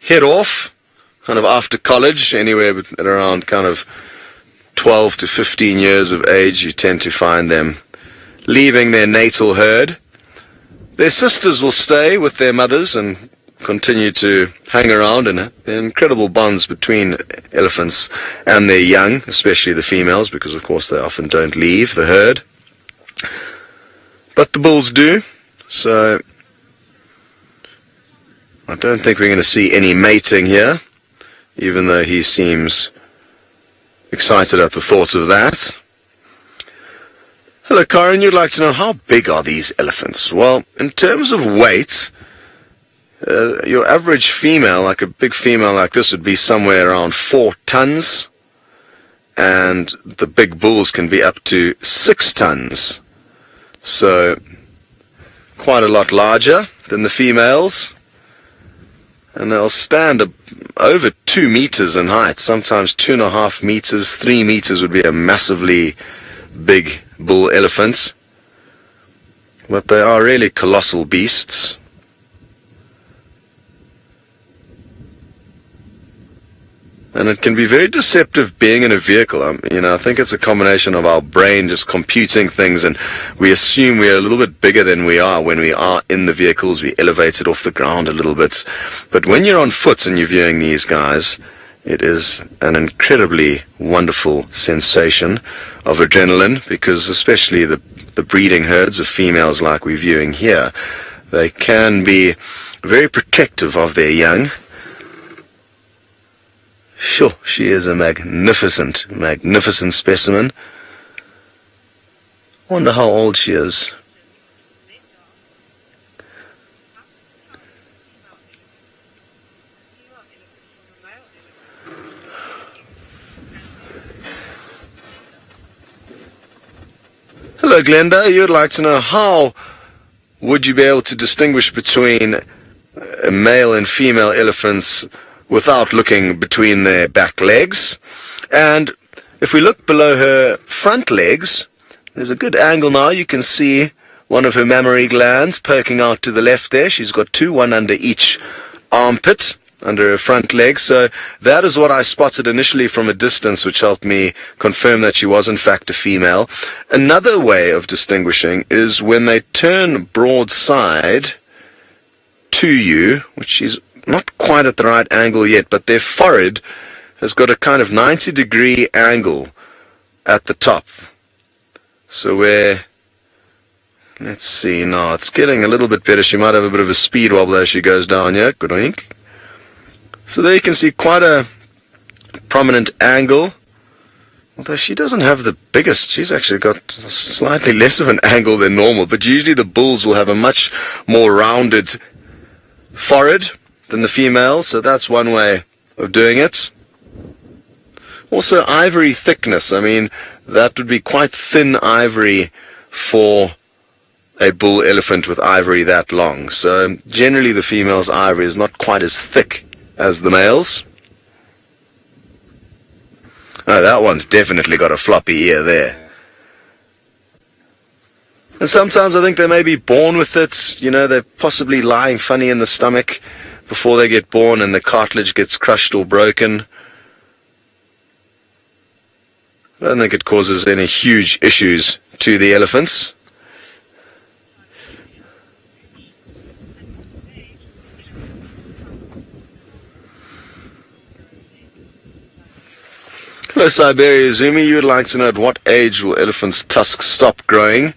head off kind of after college, anywhere at around kind of 12 to 15 years of age. You tend to find them leaving their natal herd. Their sisters will stay with their mothers and continue to hang around, and there are incredible bonds between elephants and their young, especially the females, because of course they often don't leave the herd. But the bulls do, so I don't think we're going to see any mating here, even though he seems excited at the thought of that. Hello, Karen. You'd like to know, how big are these elephants? Well, in terms of weight, your average female, like a big female like this, would be somewhere around 4 tons, and the big bulls can be up to 6 tons. So quite a lot larger than the females, and they'll stand over 2 meters in height, sometimes 2.5 meters, 3 meters would be a massively big bull elephant. But they are really colossal beasts. And it can be very deceptive being in a vehicle. I think it's a combination of our brain just computing things, and we assume we're a little bit bigger than we are. When we are in the vehicles, we elevate it off the ground a little bit. But when you're on foot and you're viewing these guys, it is an incredibly wonderful sensation of adrenaline, because especially the breeding herds of females like we're viewing here, they can be very protective of their young. Sure, she is a magnificent, magnificent specimen. Wonder how old she is. Hello, Glenda. You'd like to know, how would you be able to distinguish between male and female elephants without looking between their back legs? And if we look below her front legs, there's a good angle now. You can see one of her mammary glands poking out to the left there. She's got 2, one under each armpit, under her front leg. So that is what I spotted initially from a distance, which helped me confirm that she was in fact a female. Another way of distinguishing is when they turn broadside to you, which is not quite at the right angle yet, but their forehead has got a kind of 90-degree angle at the top. So let's see now, it's getting a little bit better. She might have a bit of a speed wobble as she goes down here. Good oink. So there you can see quite a prominent angle. Although she doesn't have the biggest, she's actually got slightly less of an angle than normal, but usually the bulls will have a much more rounded forehead than the females, so that's one way of doing it. Also, ivory thickness, I mean, that would be quite thin ivory for a bull elephant with ivory that long. So generally the female's ivory is not quite as thick as the male's. Oh, that one's definitely got a floppy ear there. And sometimes I think they may be born with it. You know, they're possibly lying funny in the stomach before they get born and the cartilage gets crushed or broken. I don't think it causes any huge issues to the elephants. Hello, Siberia Zumi. You would like to know at what age will elephants' tusks stop growing?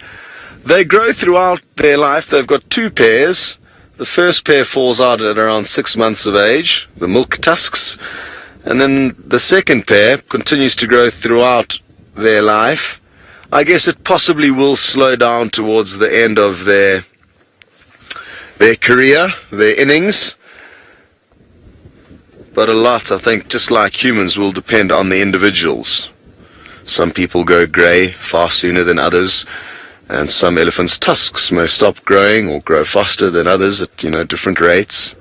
They grow throughout their life. They've got two pairs. The first pair falls out at around 6 months of age, the milk tusks. And then the second pair continues to grow throughout their life. I guess it possibly will slow down towards the end of their career, their innings. But a lot, I think, just like humans, will depend on the individuals. Some people go grey far sooner than others, and some elephants' tusks may stop growing or grow faster than others at, different rates.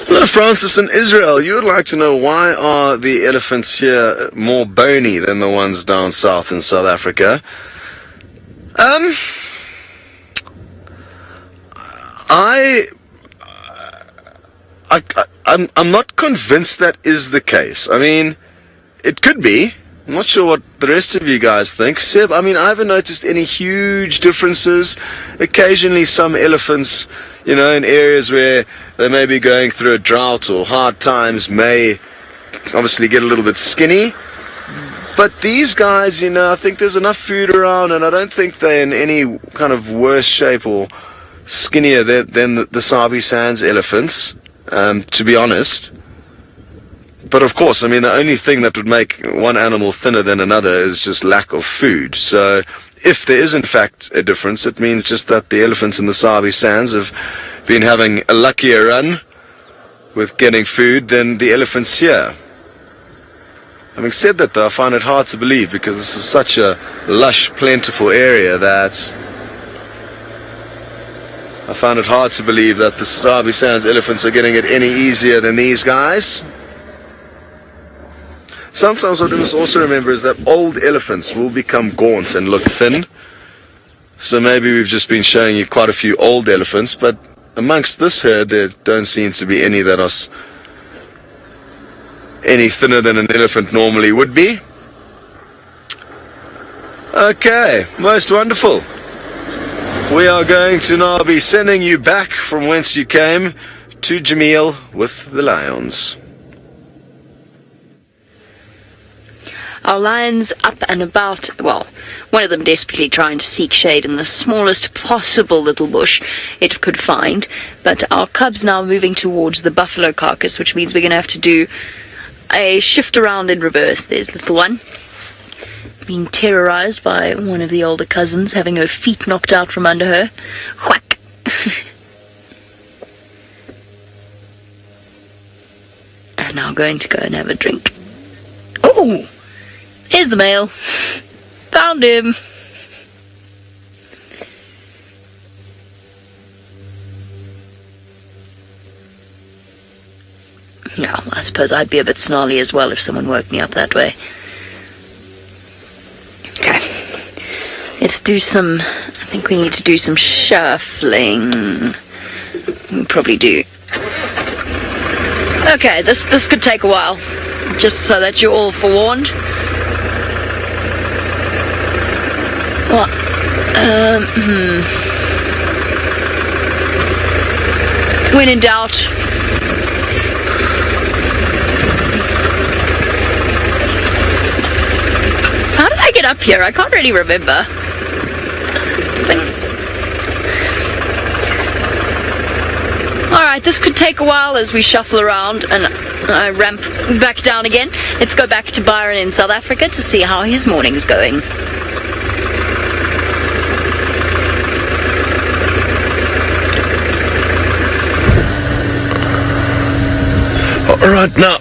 Hello, Francis in Israel. You would like to know, why are the elephants here more bony than the ones down south in South Africa? I'm not convinced that is the case. I mean, it could be. I'm not sure what the rest of you guys think. Seb, I haven't noticed any huge differences. Occasionally some elephants, in areas where they may be going through a drought or hard times, may obviously get a little bit skinny. But these guys, I think there's enough food around, and I don't think they're in any kind of worse shape or skinnier than the Sabi Sands elephants, to be honest. But of course, the only thing that would make one animal thinner than another is just lack of food. So if there is in fact a difference, it means just that the elephants in the Sabi Sands have been having a luckier run with getting food than the elephants here. Having said that, though, I find it hard to believe, because this is such a lush, plentiful area that I find it hard to believe that the Sabi Sands elephants are getting it any easier than these guys. Sometimes what we must also remember is that old elephants will become gaunt and look thin. So maybe we've just been showing you quite a few old elephants, but amongst this herd there don't seem to be any that are any thinner than an elephant normally would be. Okay, most wonderful. We are going to now be sending you back from whence you came to Jamil with the lions. Our lions up and about, well, one of them desperately trying to seek shade in the smallest possible little bush it could find, but our cubs now moving towards the buffalo carcass, which means we're going to have to do a shift around in reverse. There's little one being terrorized by one of the older cousins, having her feet knocked out from under her. Whack! And now going to go and have a drink. Oh! Here's the male. Found him. Yeah, I suppose I'd be a bit snarly as well if someone woke me up that way. Okay. Let's do some... I think we need to do some shuffling. We probably do. Okay, this could take a while. Just so that you're all forewarned. Well, When in doubt. How did I get up here? I can't really remember. Alright, this could take a while as we shuffle around and I ramp back down again. Let's go back to Byron in South Africa to see how his morning is going. Alright, now,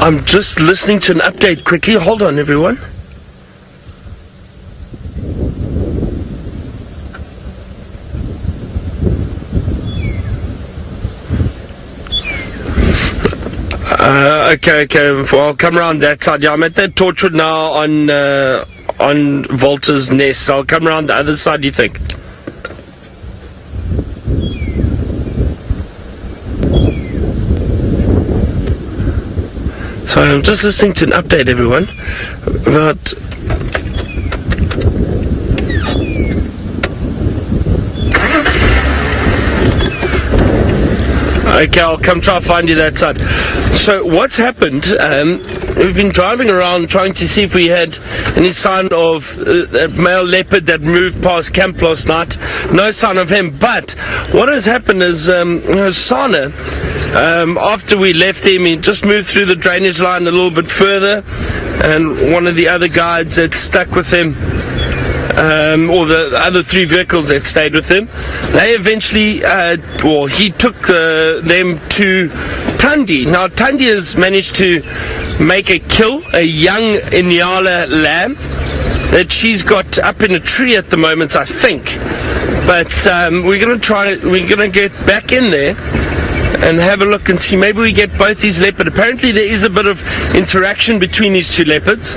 I'm just listening to an update quickly. Hold on, everyone. Okay, well, I'll come around that side. Yeah, I'm at that Torchwood now on Volta's Nest, so I'll come around the other side, do you think? So I'm just listening to an update, everyone, about okay, I'll come try to find you that side. So what's happened, we've been driving around trying to see if we had any sign of that male leopard that moved past camp last night. No sign of him, but what has happened is Hosana, after we left him, he just moved through the drainage line a little bit further, and one of the other guides that stuck with him, or the other three vehicles that stayed with him, they eventually, he took them to Thandi. Now, Thandi has managed to make a young Inyala lamb that she's got up in a tree at the moment, I think. But we're going to get back in there and have a look and see, maybe we get both these leopards. Apparently there is a bit of interaction between these two leopards.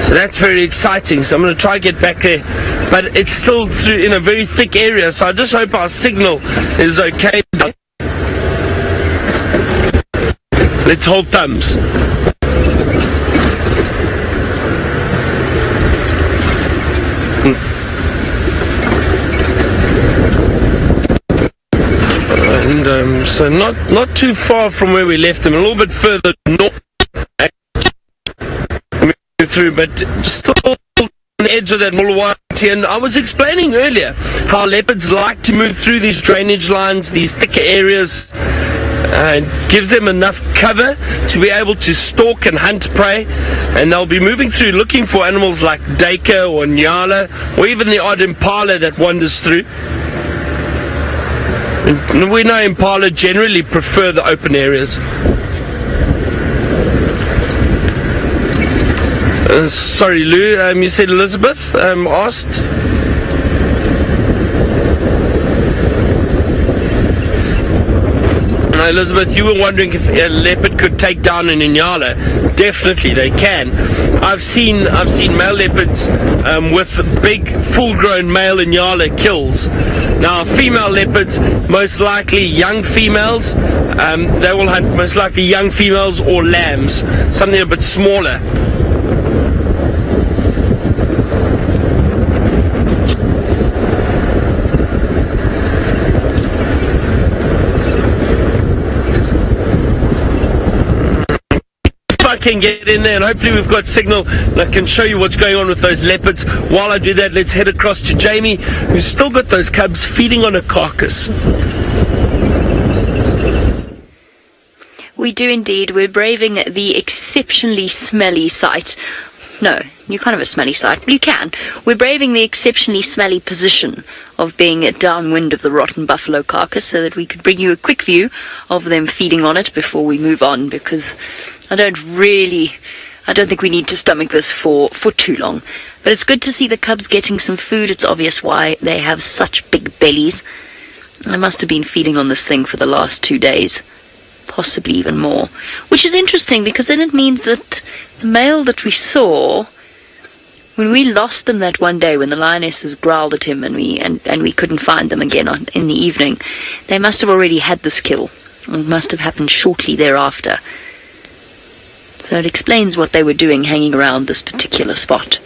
So that's very exciting. So I'm going to try to get back there. But it's still in a very thick area, so I just hope our signal is okay. Let's hold thumbs. And so not too far from where we left them, a little bit further north. Through, but still on the edge of that Mulawati. And I was explaining earlier how leopards like to move through these drainage lines, these thicker areas, and gives them enough cover to be able to stalk and hunt prey. And they'll be moving through looking for animals like Deka or Nyala, or even the odd impala that wanders through. And we know impala generally prefer the open areas. Sorry, Lou, you said Elizabeth asked. Elizabeth, you were wondering if a leopard could take down an Inyala. Definitely they can. I've seen male leopards with big full-grown male Inyala kills. Now female leopards, most likely young females, they will hunt most likely young females or lambs, something a bit smaller. Can get in there, and hopefully we've got signal and I can show you what's going on with those leopards. While I do that, let's head across to Jamie, who's still got those cubs feeding on a carcass. We do indeed. We're braving the exceptionally smelly sight. No, you can't have a smelly sight, but you can. We're braving the exceptionally smelly position of being downwind of the rotten buffalo carcass so that we could bring you a quick view of them feeding on it before we move on, because I don't think we need to stomach this for too long. But it's good to see the cubs getting some food. It's obvious why they have such big bellies. I must have been feeding on this thing for the last 2 days, possibly even more. Which is interesting, because then it means that the male that we saw, when we lost them that one day when the lionesses growled at him and we couldn't find them again in the evening, they must have already had this kill. It must have happened shortly thereafter. So it explains what they were doing hanging around this particular spot.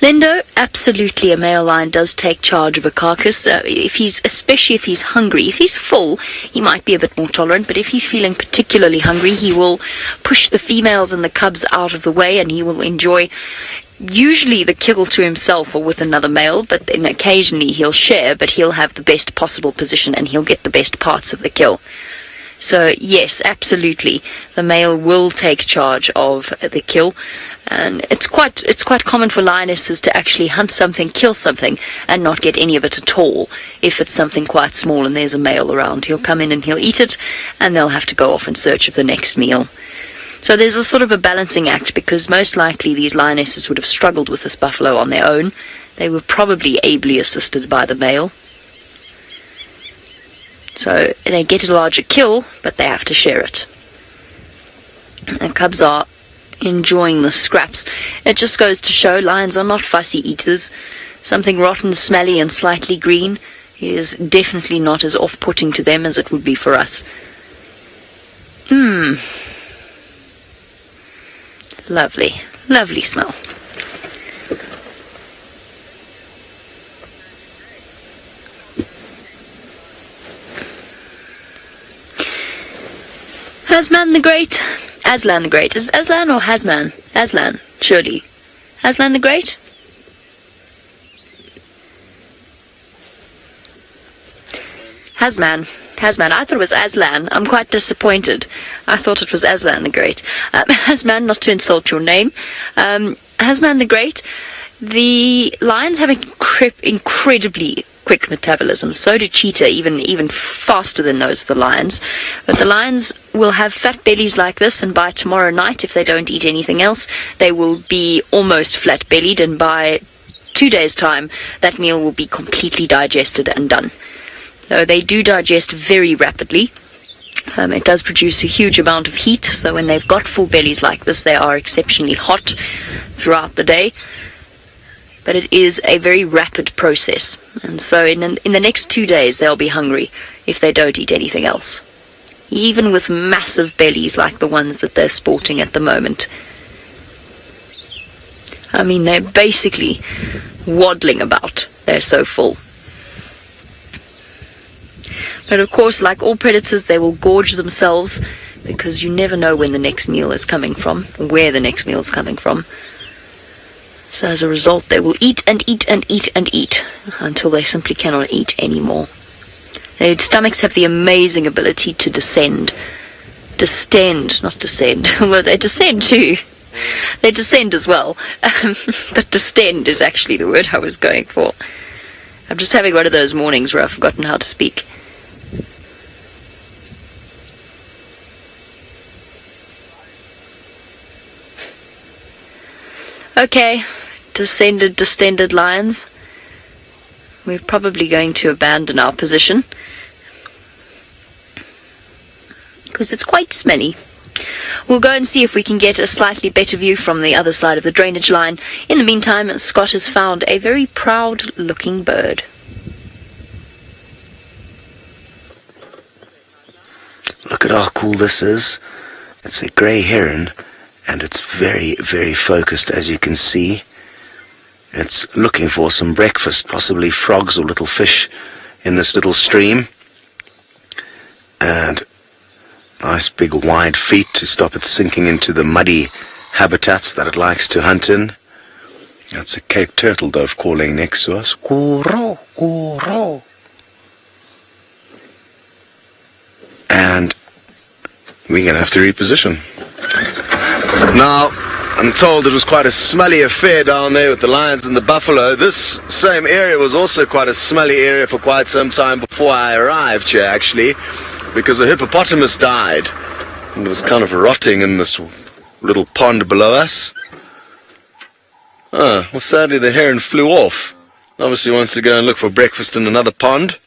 Lendo, absolutely a male lion does take charge of a carcass, especially if he's hungry. If he's full, he might be a bit more tolerant, but if he's feeling particularly hungry, he will push the females and the cubs out of the way, and he will enjoy usually the kill to himself or with another male, but then occasionally he'll share, but he'll have the best possible position and he'll get the best parts of the kill. So yes, absolutely, the male will take charge of the kill, and it's quite common for lionesses to actually hunt something, kill something, and not get any of it at all. If it's something quite small and there's a male around, he'll come in and he'll eat it, and they'll have to go off in search of the next meal. So there's a sort of a balancing act, because most likely these lionesses would have struggled with this buffalo on their own. They were probably ably assisted by the male. So they get a larger kill, but they have to share it. And cubs are enjoying the scraps. It just goes to show lions are not fussy eaters. Something rotten, smelly, and slightly green is definitely not as off-putting to them as it would be for us. Lovely, lovely smell. Asman the Great. Aslan the Great. Is it Aslan or Hasman? Aslan, surely. Aslan the Great? Hasman. I thought it was Aslan. I'm quite disappointed. I thought it was Aslan the Great. Hasman, not to insult your name. Hasman the Great. The lions have incredibly quick metabolism. So do cheetah, even faster than those of the lions. But the lions will have fat bellies like this, and by tomorrow night, if they don't eat anything else, they will be almost flat-bellied, and by 2 days' time, that meal will be completely digested and done. So they do digest very rapidly. It does produce a huge amount of heat, so when they've got full bellies like this, they are exceptionally hot throughout the day. But it is a very rapid process, and so in the next 2 days they'll be hungry if they don't eat anything else, even with massive bellies like the ones that they're sporting at the moment. I mean, they're basically waddling about. They're so full. But of course, like all predators, they will gorge themselves, because you never know when the next meal is coming from, or where the next meal is coming from. So as a result, they will eat and eat and eat and eat until they simply cannot eat anymore. Their stomachs have the amazing ability to distend, not descend. Well, they descend too. They descend as well. But distend is actually the word I was going for. I'm just having one of those mornings where I've forgotten how to speak. Okay, distended lions. We're probably going to abandon our position, because it's quite smelly. We'll go and see if we can get a slightly better view from the other side of the drainage line. In the meantime, Scott has found a very proud-looking bird. Look at how cool this is. It's a grey heron, and it's very, very focused, as you can see. It's looking for some breakfast, possibly frogs or little fish in this little stream. And nice big wide feet to stop it sinking into the muddy habitats that it likes to hunt in. That's a Cape turtle dove calling next to us. Kuro, kuro. And we're going to have to reposition. Now, I'm told it was quite a smelly affair down there with the lions and the buffalo. This same area was also quite a smelly area for quite some time before I arrived here, actually, because a hippopotamus died, and it was kind of rotting in this little pond below us. Well, sadly the heron flew off. Obviously wants to go and look for breakfast in another pond.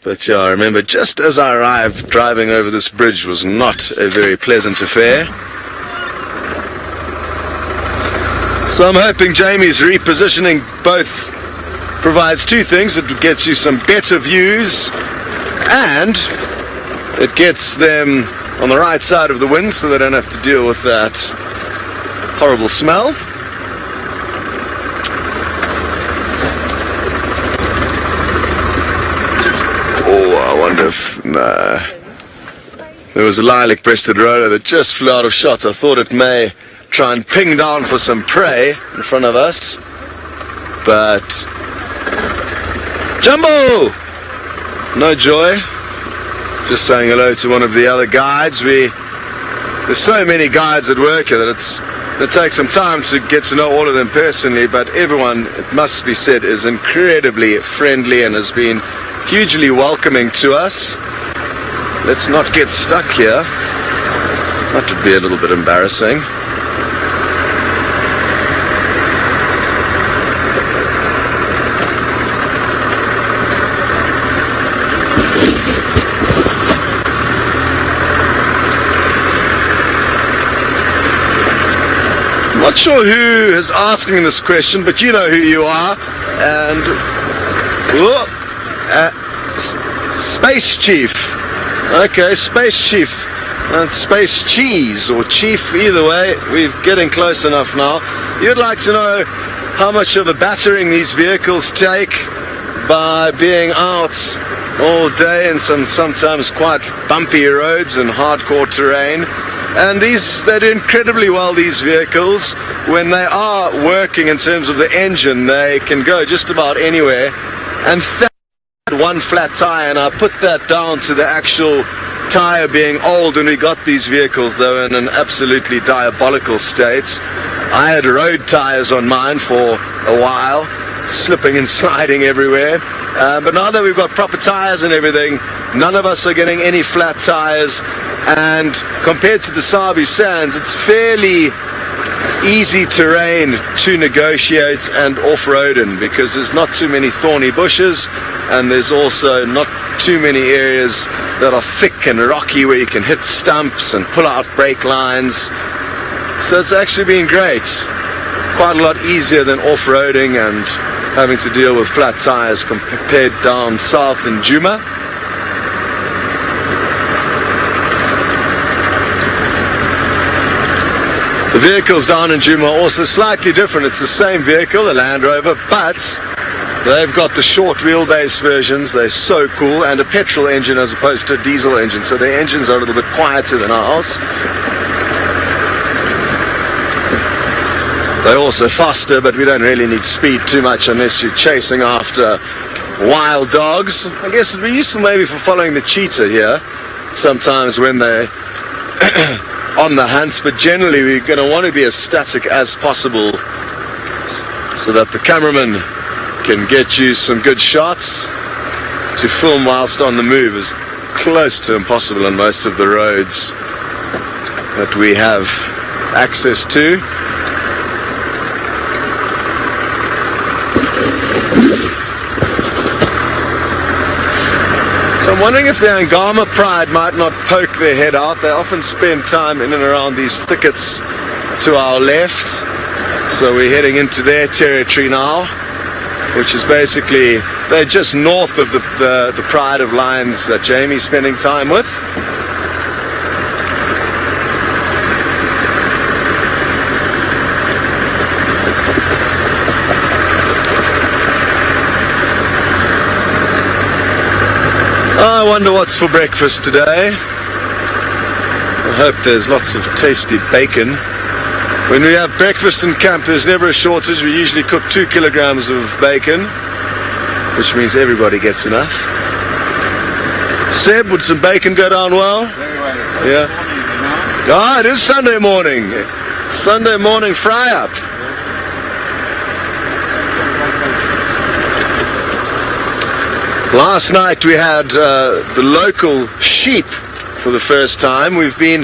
But yeah, I remember just as I arrived, driving over this bridge was not a very pleasant affair. So I'm hoping Jamie's repositioning both provides two things. It gets you some better views, and it gets them on the right side of the wind so they don't have to deal with that horrible smell. if there was a lilac-breasted roller that just flew out of shot. I thought it may try and ping down for some prey in front of us, but Jumbo! No joy. Just saying hello to one of the other guides. There's so many guides at work here that it takes some time to get to know all of them personally, but everyone, it must be said, is incredibly friendly and has been hugely welcoming to us. Let's not get stuck here. That would be a little bit embarrassing. Not sure who is asking this question, but you know who you are. And Space Chief. Okay, Space Chief. And Space Cheese or Chief, either way, we're getting close enough now. You'd like to know how much of a battering these vehicles take by being out all day in some sometimes quite bumpy roads and hardcore terrain. And they do incredibly well, these vehicles. When they are working in terms of the engine, they can go just about anywhere. And one flat tire, and I put that down to the actual tire being old. When we got these vehicles, they were in an absolutely diabolical state. I had road tires on mine for a while, slipping and sliding everywhere. But now that we've got proper tires and everything, none of us are getting any flat tires. And compared to the Sabi sands, it's fairly easy terrain to negotiate and off-road in, because there's not too many thorny bushes, and there's also not too many areas that are thick and rocky where you can hit stumps and pull out brake lines. So it's actually been great. Quite a lot easier than off-roading and having to deal with flat tires compared down south in Djuma. The vehicles down in Djuma are also slightly different. It's the same vehicle, a Land Rover, but they've got the short wheelbase versions. They're so cool, and a petrol engine as opposed to a diesel engine, so their engines are a little bit quieter than ours. They're also faster, but we don't really need speed too much unless you're chasing after wild dogs. I guess it'd be useful maybe for following the cheetah here, sometimes when they're on the hunt, but generally we're going to want to be as static as possible so that the cameraman can get you some good shots. To film whilst on the move is close to impossible on most of the roads that we have access to. So I'm wondering if the Angama pride might not poke their head out. They often spend time in and around these thickets to our left. So we're heading into their territory now, which is basically, they're just north of the pride of lions that Jamie's spending time with. I wonder what's for breakfast today. I hope there's lots of tasty bacon. When we have breakfast in camp, there's never a shortage. We usually cook 2 kilograms of bacon, which means everybody gets enough. Seb, would some bacon go down well? Very well. Yeah. Ah, it is Sunday morning. Sunday morning fry-up. Last night we had the local sheep for the first time. We've been,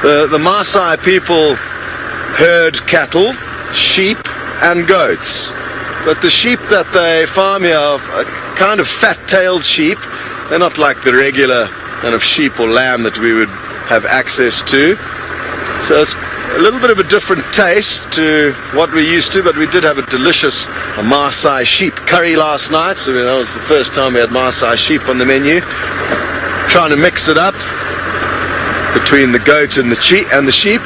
the Maasai people herd cattle, sheep and goats. But the sheep that they farm here are kind of fat-tailed sheep. They're not like the regular kind of sheep or lamb that we would have access to. So it's a little bit of a different taste to what we're used to, but we did have a delicious Maasai sheep curry last night, so that was the first time we had Maasai sheep on the menu. Trying to mix it up between the goat and the sheep.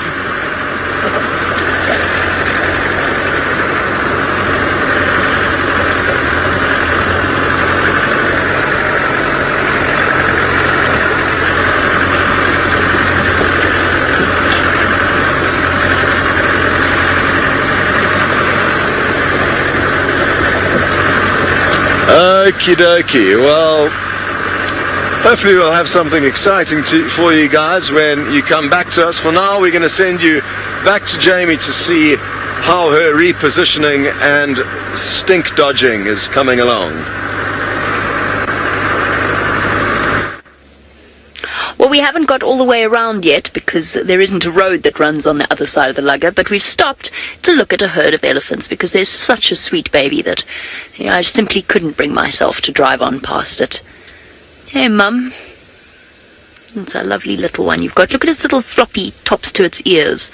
Okie dokie. Well, hopefully we'll have something exciting for you guys when you come back to us. For now, we're going to send you back to Jamie to see how her repositioning and stink dodging is coming along. Well, we haven't got all the way around yet because there isn't a road that runs on the other side of the lugger, but we've stopped to look at a herd of elephants because there's such a sweet baby that I simply couldn't bring myself to drive on past it. Hey, Mum. It's a lovely little one you've got. Look at its little floppy tops to its ears.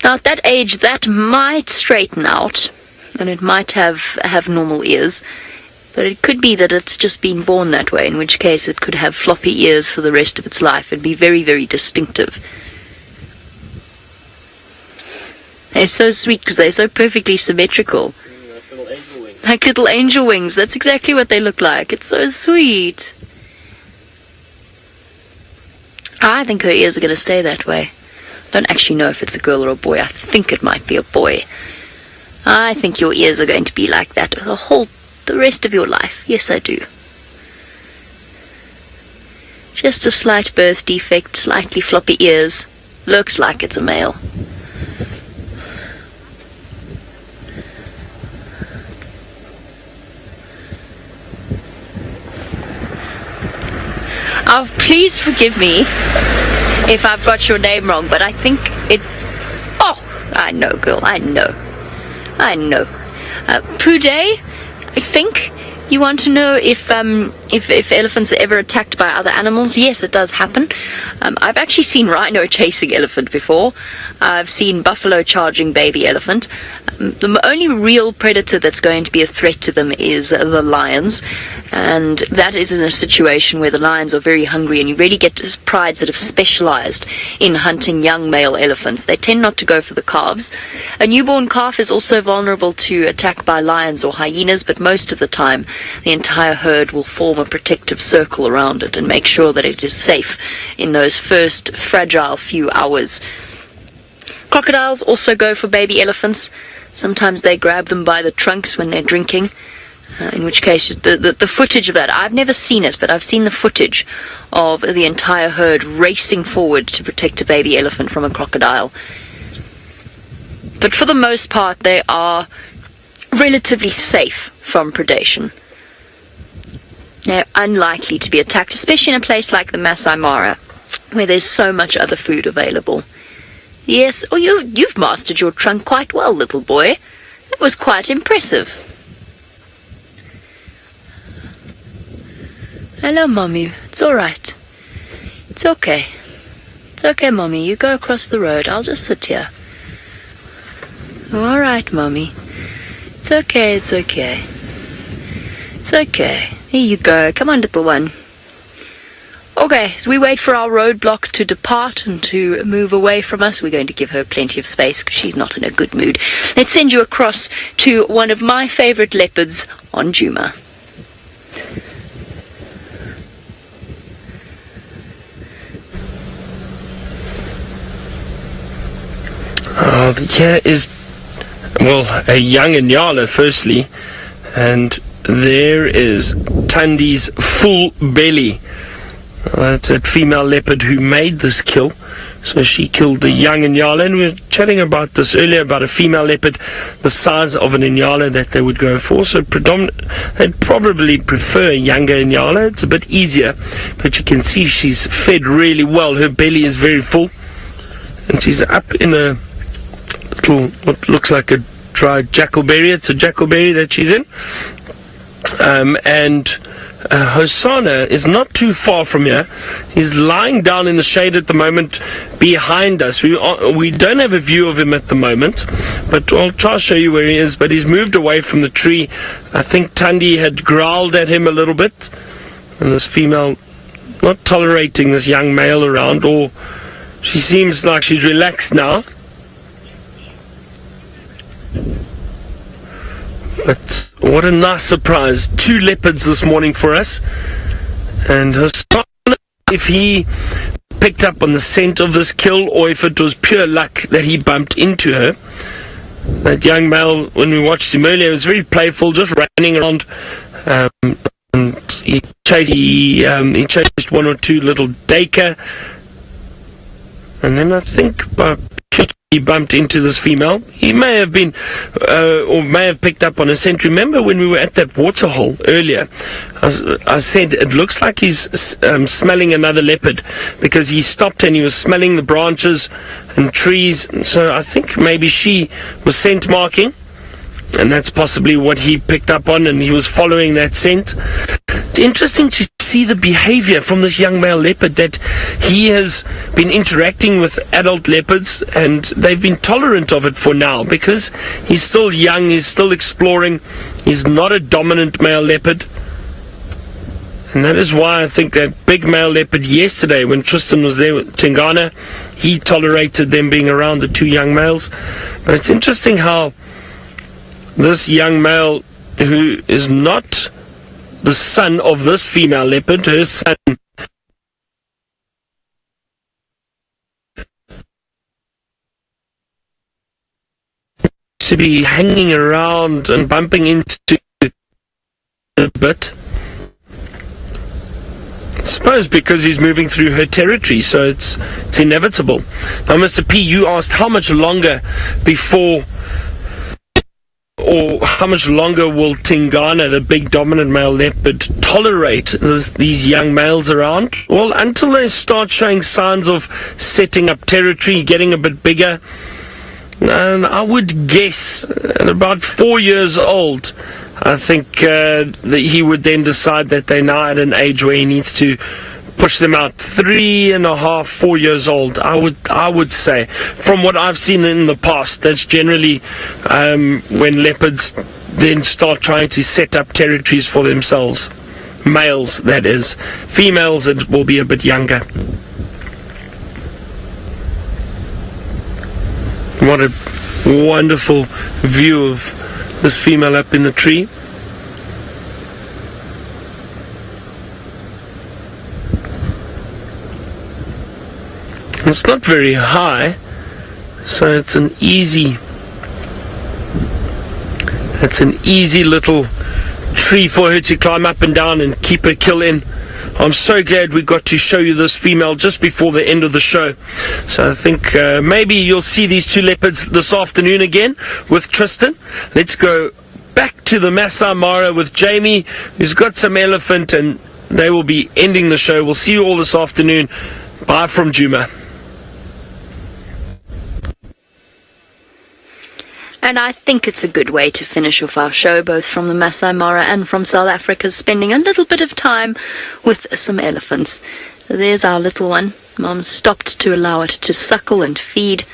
Now, at that age, that might straighten out, and it might have normal ears. But it could be that it's just been born that way, in which case it could have floppy ears for the rest of its life and be very, very distinctive. They're so sweet because they're so perfectly symmetrical. Like little angel wings. Like little angel wings. That's exactly what they look like. It's so sweet. I think her ears are going to stay that way. I don't actually know if it's a girl or a boy. I think it might be a boy. I think your ears are going to be like that the rest of your life. Yes, I do. Just a slight birth defect, slightly floppy ears. Looks like it's a male. Oh, please forgive me if I've got your name wrong, but I think it... Oh, I know, girl, I know. Pude? I think you want to know if elephants are ever attacked by other animals. Yes, it does happen. I've actually seen rhino chasing elephant before. I've seen buffalo charging baby elephant. The only real predator that's going to be a threat to them is the lions, and that is in a situation where the lions are very hungry, and you really get prides that have specialized in hunting young male elephants. They tend not to go for the calves. A newborn calf is also vulnerable to attack by lions or hyenas, but most of the time the entire herd will form a protective circle around it and make sure that it is safe in those first fragile few hours. Crocodiles also go for baby elephants. Sometimes they grab them by the trunks when they're drinking, in which case the footage of that, I've never seen it, but I've seen the footage of the entire herd racing forward to protect a baby elephant from a crocodile. But for the most part, they are relatively safe from predation. They're unlikely to be attacked, especially in a place like the Masai Mara, where there's so much other food available. Yes, oh, you've mastered your trunk quite well, little boy. That was quite impressive. Hello, Mommy. It's all right. It's okay. It's okay, Mommy. You go across the road. I'll just sit here. All right, Mommy. It's okay, it's okay. It's okay. Here you go. Come on, little one. Okay, so we wait for our roadblock to depart and to move away from us. We're going to give her plenty of space because she's not in a good mood. Let's send you across to one of my favorite leopards on Djuma. Here is, well, a young Inyala firstly, and there is Thandi's full belly. That's a female leopard who made this kill. So she killed the young Inyala, and we were chatting about this earlier, about a female leopard the size of an Inyala that they would go for. So they'd probably prefer a younger Inyala. It's a bit easier, but you can see she's fed really well. Her belly is very full, and she's up in a little, what looks like a dried jackalberry. It's a jackalberry that she's in. And Hosana is not too far from here. He's lying down in the shade at the moment behind us. We don't have a view of him at the moment, but I'll try to show you where he is. But he's moved away from the tree. I think Thandi had growled at him a little bit, and this female not tolerating this young male around, or she seems like she's relaxed now. But what a nice surprise. 2 leopards this morning for us. And Hosana, if he picked up on the scent of this kill, or if it was pure luck that he bumped into her, That young male, when we watched him earlier, was very playful, just running around. And he chased one or two little daker. And then I think he bumped into this female. He may have been, or may have picked up on a scent. Remember when we were at that waterhole earlier, I said it looks like he's smelling another leopard, because he stopped and he was smelling the branches and trees. So I think maybe she was scent marking, and that's possibly what he picked up on, and he was following that scent. It's interesting to see the behavior from this young male leopard, that he has been interacting with adult leopards, and they've been tolerant of it for now, because he's still young, he's still exploring, he's not a dominant male leopard. And that is why I think that big male leopard yesterday, when Tristan was there with Tingana, he tolerated them being around the two young males. But it's interesting how this young male, who is not the son of this female leopard, her son to be hanging around and bumping into a bit. I suppose because he's moving through her territory, so it's inevitable. Now, Mr. P, you asked how much longer before, or how much longer will Tingana, the big dominant male leopard, tolerate these young males around? Well, until they start showing signs of setting up territory, getting a bit bigger. And I would guess at about 4 years old, I think that he would then decide that they're now at an age where he needs to push them out. 3.5, 4 years old, I would say. From what I've seen in the past, that's generally when leopards then start trying to set up territories for themselves. Males, that is. Females, it will be a bit younger. What a wonderful view of this female up in the tree. It's not very high, so it's an easy little tree for her to climb up and down and keep her kill in. I'm so glad we got to show you this female just before the end of the show. So I think maybe you'll see these two leopards this afternoon again with Tristan. Let's go back to the Masai Mara with Jamie, who's got some elephant, and they will be ending the show. We'll see you all this afternoon. Bye from Djuma. And I think it's a good way to finish off our show, both from the Masai Mara and from South Africa, spending a little bit of time with some elephants. So there's our little one. Mom stopped to allow it to suckle and feed.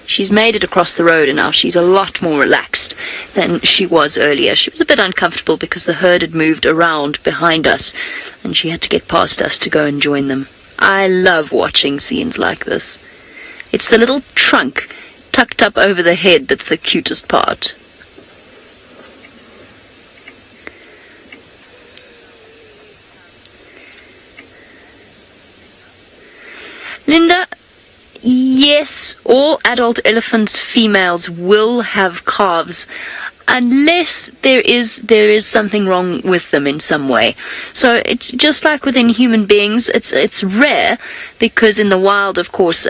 She's made it across the road, and now she's a lot more relaxed than she was earlier. She was a bit uncomfortable because the herd had moved around behind us, and she had to get past us to go and join them. I love watching scenes like this. It's the little trunk tucked up over the head that's the cutest part. Linda, yes, all adult elephants' females will have calves, unless there is something wrong with them in some way. So it's just like within human beings. It's rare, because in the wild, of course,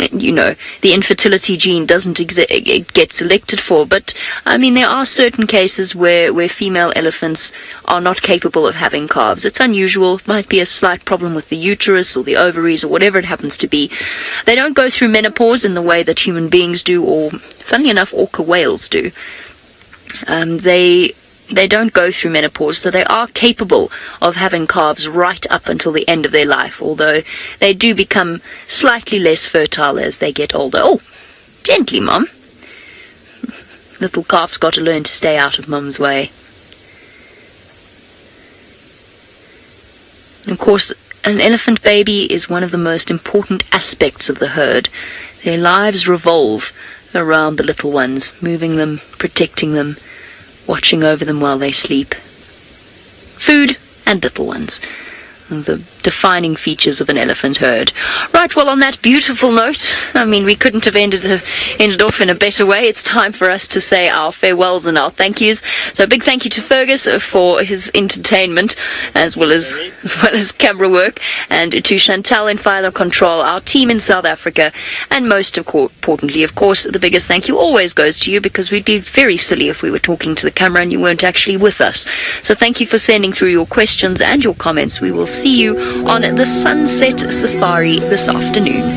the infertility gene doesn't get selected for. But I mean, there are certain cases where female elephants are not capable of having calves. It's unusual. It might be a slight problem with the uterus or the ovaries or whatever it happens to be. They don't go through menopause in the way that human beings do, or funnily enough, orca whales do. They don't go through menopause, so they are capable of having calves right up until the end of their life, although they do become slightly less fertile as they get older. Oh, gently, Mum. Little calf's got to learn to stay out of Mum's way. And of course, an elephant baby is one of the most important aspects of the herd. Their lives revolve around the little ones, moving them, protecting them, watching over them while they sleep. Food and little ones. the defining features of an elephant herd. Right, well, on that beautiful note, I mean, we couldn't have ended off in a better way. It's time for us to say our farewells and our thank yous. So a big thank you to Fergus for his entertainment as well as camera work, and to Chantal in Final Control, our team in South Africa, and most importantly, of course, the biggest thank you always goes to you, because we'd be very silly if we were talking to the camera and you weren't actually with us. So thank you for sending through your questions and your comments. We will see you on the Sunset Safari this afternoon.